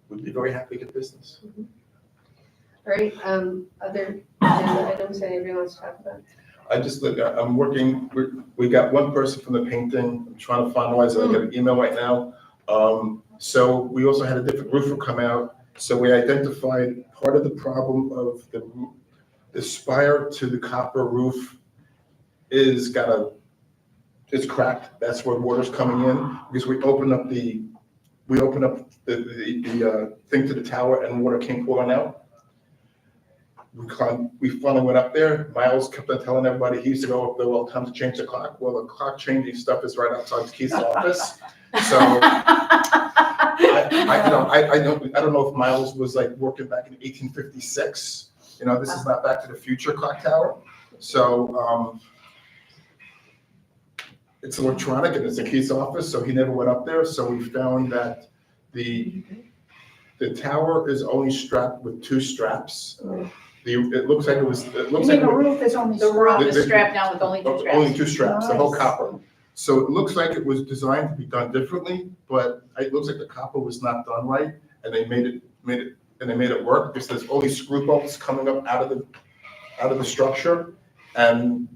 would be very happy to get business. All right, other agenda items anybody wants to talk about? I'm working, we got one person from the painting, I'm trying to finalize it, I got an email right now. So we also had a different roofer come out, so we identified part of the problem of the spire to the copper roof it's cracked, that's where water's coming in, because we opened up the thing to the tower and water came pouring out. We finally went up there. Miles kept on telling everybody he used to go up there all the time to change the clock. Well, the clock changing stuff is right outside Keith's office. So I don't know if Miles was like working back in 1856. You know, this is not Back to the Future clock tower. So it's electronic and it's in Keith's office, so he never went up there. So we found that the tower is only strapped with 2 straps. It looks like it was. It looks You like mean the roof is only The roof strapped? is strapped down with only 2 straps. only 2 straps, the whole Nice. copper. So it looks like it was designed to be done differently, but it looks like the copper was not done right, and they made it work because there's all these screw bolts coming up out of the structure, and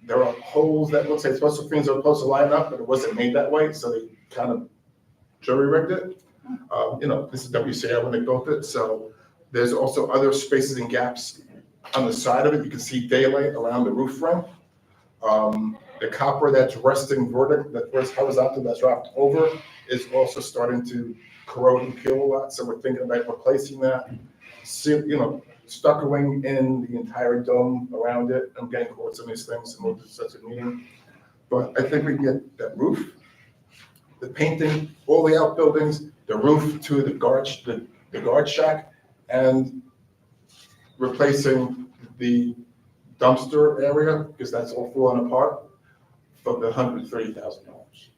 there are holes that looks like things are supposed to line up, but it wasn't made that way, so they kind of jury rigged it. You know, this is WCI when they built it, so there's also other spaces and gaps on the side of it. You can see daylight around the roof frame. The copper that's resting vertical, that rests horizontal, that's wrapped over, is also starting to corrode and peel a lot. So we're thinking about replacing that. Stuccoing in the entire dome around it. I'm getting quotes on these things, and we'll do such a meeting. But I think we can get that roof, the painting, all the outbuildings, the roof to the guard shack, and replacing the dumpster area, because that's all falling apart, for the $130,000.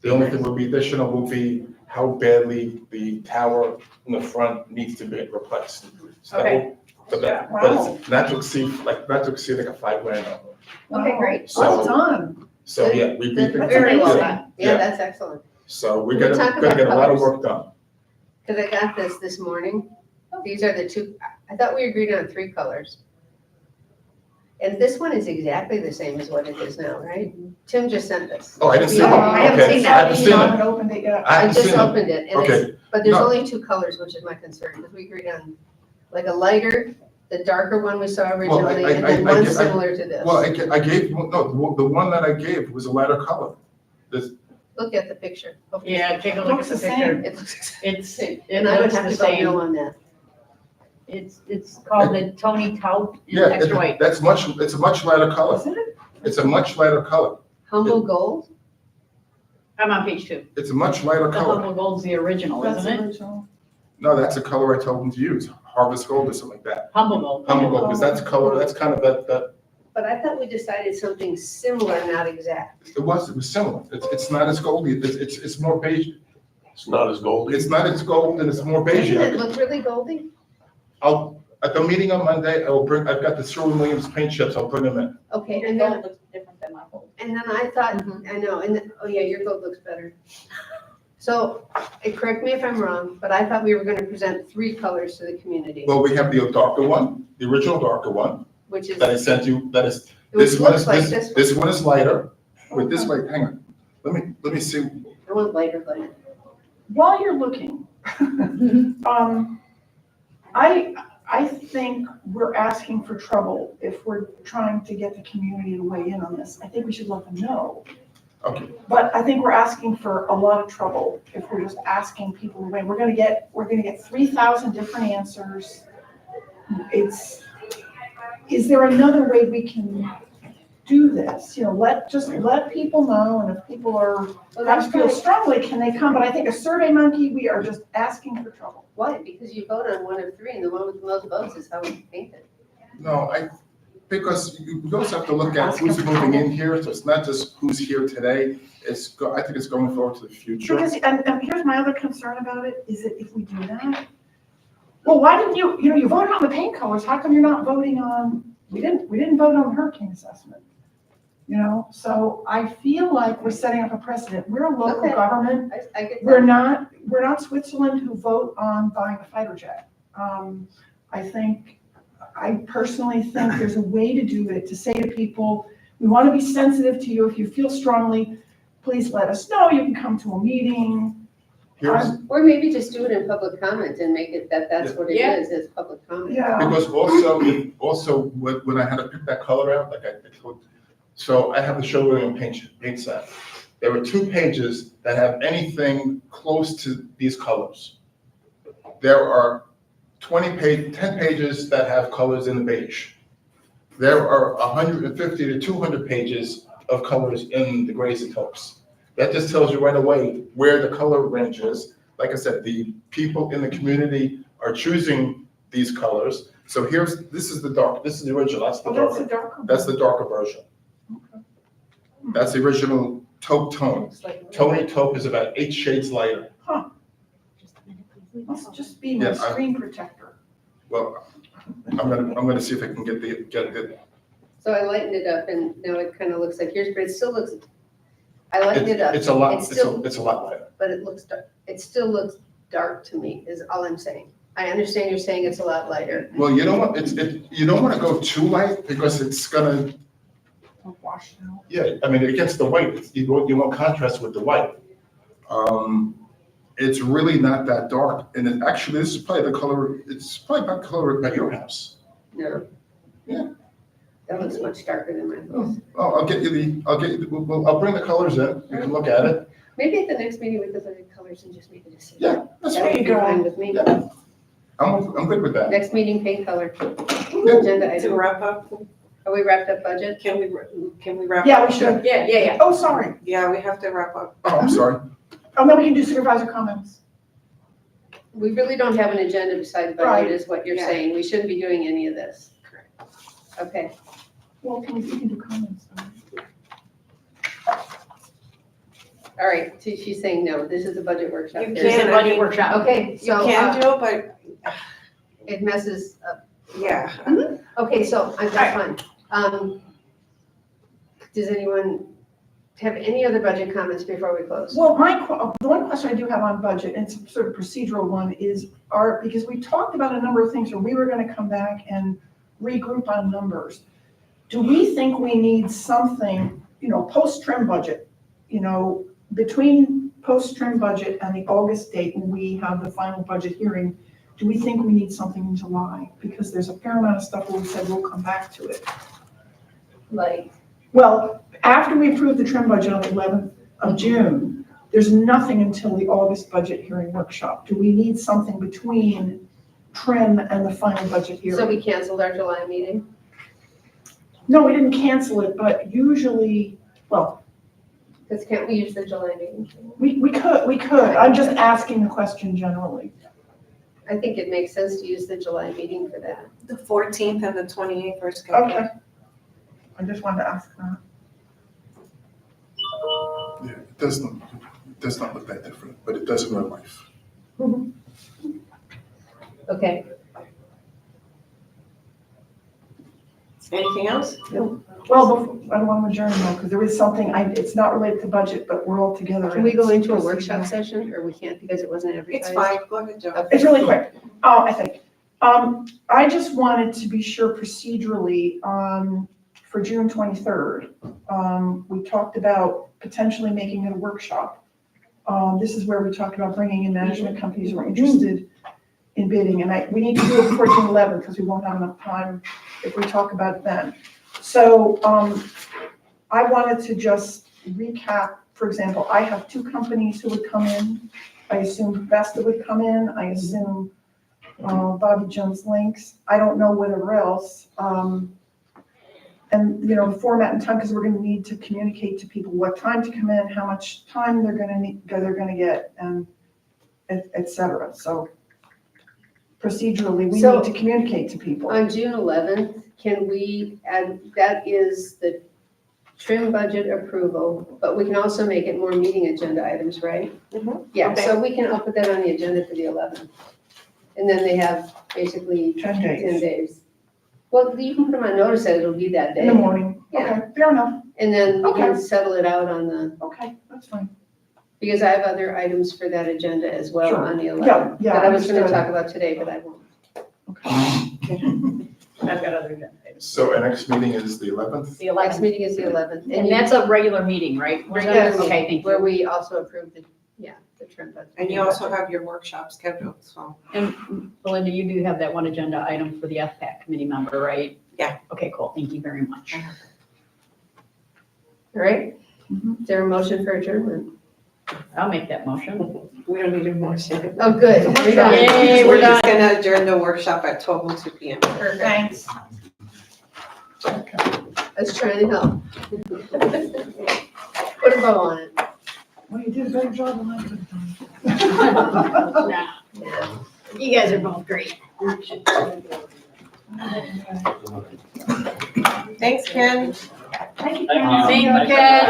The only thing will be additional will be how badly the tower in the front needs to be replaced. So Okay. But Wow. it's not to exceed like a $5,000 number. Okay, great. Well So, done. so yeah, we beat the. Very well yeah, done. Yeah, yeah. that's excellent. So we're Can we gonna talk about get a lot of colors? work done. Because I got this morning. These are the 2, I thought we agreed on 3 colors. And this one is exactly the same as what it is now, right? Tim just sent this. Oh, I didn't see Yeah, that. I haven't Okay. seen I that. haven't seen I it. haven't opened it yet. I I haven't just seen it. opened it, and it's, Okay. but there's No. only 2 colors, which is my concern, because we agreed on like a lighter, the darker one we saw originally, and then one similar to this. Well, I gave, no, the one that I gave was a lighter color. Look at the picture. Okay. Yeah, take a look at Looks the the picture. It looks, It's, it and I would looks have the to vote no same. on that. It's called the Tony Tout in Yeah, extra white. it's a much lighter color. Isn't it? It's a much lighter color. Humble gold? I'm on page 2. It's a much lighter The color. humble gold's the original, That's isn't it? original. No, that's a color I told them to use, harvest gold or something like that. Humble gold. Humble gold, because that's color, that's kind of that, But I thought we decided something similar, not exact. it was similar. It's not as goldy, it's more beige. It's not as goldy. It's not as gold and it's more beige. Doesn't it look really goldy? At the meeting on Monday, I've got the Sherwin-Williams paint chips, I'll bring them in. Okay, Your and gold then, looks different than my gold. and then I thought, I know, and, oh yeah, your gold looks better. So, correct me if I'm wrong, but I thought we were gonna present 3 colors to the community, Well, we have the darker one, the original darker one, which is, that I sent you, that is, which this one looks is, like this one. this one is lighter. With this light, hang on, let me see. I want lighter, lighter. While you're looking, I think we're asking for trouble if we're trying to get the community to weigh in on this. I think we should let them know. Okay, But I think we're asking for a lot of trouble if we're just asking people to weigh. We're gonna get 3,000 different answers. Is there another way we can do this? You know, let people know, and if people are, perhaps feel strongly, can they come? But I think a survey monkey, we are just asking for trouble. Why? Because you vote on 1 of 3, and the one with the most votes is how we paint it. no, because you also have to look at who's moving in here, so it's not just who's here today, I think it's going forward to the future. Because, and here's my other concern about it, is that if we do that, well, why didn't you voted on the paint colors, how come you're not voting on, we didn't vote on the hurricane assessment? You know, so I feel like we're setting up a precedent. We're a local Okay. government. I get We're that. not Switzerland who vote on buying a fighter jet. I personally think there's a way to do it, to say to people, we want to be sensitive to you. If you feel strongly, please let us know. You can come to a meeting. Or maybe just do it in public comment and make it that's what it Yeah. is, it's public comment. Yeah. Because also when I had to pick that color out, like I told, so I have the Sherwin paint set. There were 2 pages that have anything close to these colors. There are 10 pages that have colors in the beige. There are 150 to 200 pages of colors in the grays and taupes. That just tells you right away where the color range is. Like I said, the people in the community are choosing these colors. So this is the dark, this is the original, that's the Oh, that's the darker, darker. that's the darker version. Okay. That's the original taupe tone. Looks like- Tony taupe is about 8 shades lighter. Must just be my Yeah, screen protector. Well, I'm gonna see if I can get it. So I lightened it up and now it kind of looks like yours, but it still looks, I lightened it up. It's a lot, It's still, it's a lot lighter. but it looks dark, it still looks dark to me, is all I'm saying. I understand you're saying it's a lot lighter. Well, you don't want, you don't wanna go too light because it's gonna, Wash out. yeah, I mean, against the white, you want contrast with the white. It's really not that dark, and actually, this is probably the color, it's probably about the color at your house. No. Yeah. That looks much darker than mine. Oh, I'll bring the colors in, you can look at it. Maybe at the next meeting, we could look at colors and just make a decision. Yeah, that's That fine. would be fine with me. Yeah. I'm good with that. Next meeting, paint color. Yeah. Agenda To item. wrap up, Are we wrapped up budget? can we wrap up? Yeah, we should. Yeah. Oh, sorry. Yeah, we have to wrap up. Oh, I'm sorry. Oh, then we can do supervisor comments. We really don't have an agenda besides Right. budget is what you're Yeah. saying. We shouldn't be doing any of this. Correct. Okay. Well, we can do comments. All right. So she's saying no. This is a budget workshop. You There's- There's a can, I budget mean, workshop. Okay, You so can do it, but it messes up. yeah. Okay, so that's fine. Does anyone have any other budget comments before we close? Well, the one question I do have on budget, and it's sort of procedural one, is because we talked about a number of things where we were gonna come back and regroup on numbers. Do we think we need something, post-trim budget, between post-trim budget and the August date when we have the final budget hearing, do we think we need something in July? Because there's a fair amount of stuff where we said we'll come back to it. Like, Well, after we approve the trim budget on the 11th of June, there's nothing until the August budget hearing workshop. Do we need something between trim and the final budget hearing? so we canceled our July meeting? No, we didn't cancel it, but usually, well, Because can't we use the July meeting? we could. I'm just asking the question generally. I think it makes sense to use the July meeting for that. The 14th and the 28th are scheduled. Okay. I just wanted to ask that. Yeah, it does not look that different, but it does in real life. Okay. Anything else? Well, I don't want to adjourn though, because there is something, it's not related to budget, but we're all together. Can we go into a It's workshop procedural. session or we can't because it wasn't advertised? It's fine, go ahead, Joe. It's really quick, I think. I just wanted to be sure procedurally, for June 23rd, we talked about potentially making it a workshop. This is where we talked about bringing in management companies who are interested in bidding, and we need to do it before June 11th because we won't have enough time if we talk about it then. So, I wanted to just recap, for example, I have 2 companies who would come in. I assume Vesta would come in, I assume Bobby Jones Links, I don't know whatever else. And, the format and time, because we're gonna need to communicate to people what time to come in, how much time they're gonna get, and et cetera. So procedurally, we So- need to communicate to people. On June 11th, can we add, that is the trim budget approval, but we can also make it more meeting agenda items, right? Mhm. Yeah, Okay. so I'll put that on the agenda for the 11th. And then they have basically 10 days. 10 days. Well, you can put them on notice that it'll be that In the day. morning. Yeah. Okay, fair enough. And then we can Okay. settle it out on the, Okay, that's fine. because I have other items for that agenda as well Sure. on the Yeah, 11th. yeah, That I was gonna understood. talk about today, but I won't. I've got other agenda items. So our next meeting is the 11th? The Next 11th. meeting is the 11th. And that's a regular meeting, right? Regular Okay, meeting, thank where you. we also approved the trim budget. And you also have your workshop scheduled, so. And Belinda, you do have that one agenda item for the FPAC committee member, right? Yeah. Okay, cool. Thank you very much. All right? Mhm. Is there a motion for adjournment? I'll make that motion. We don't need a motion. Oh, good. We're done. Yay, We're we're just done. gonna adjourn the workshop at 12:02 p.m. Perfect. Thanks. I was trying to help. Put a bow on it. Well, you did a better job than I could have done. Nah, Yeah. you guys are both great. Thanks, Ken. Thank you. Thank you. Thank you, Ken.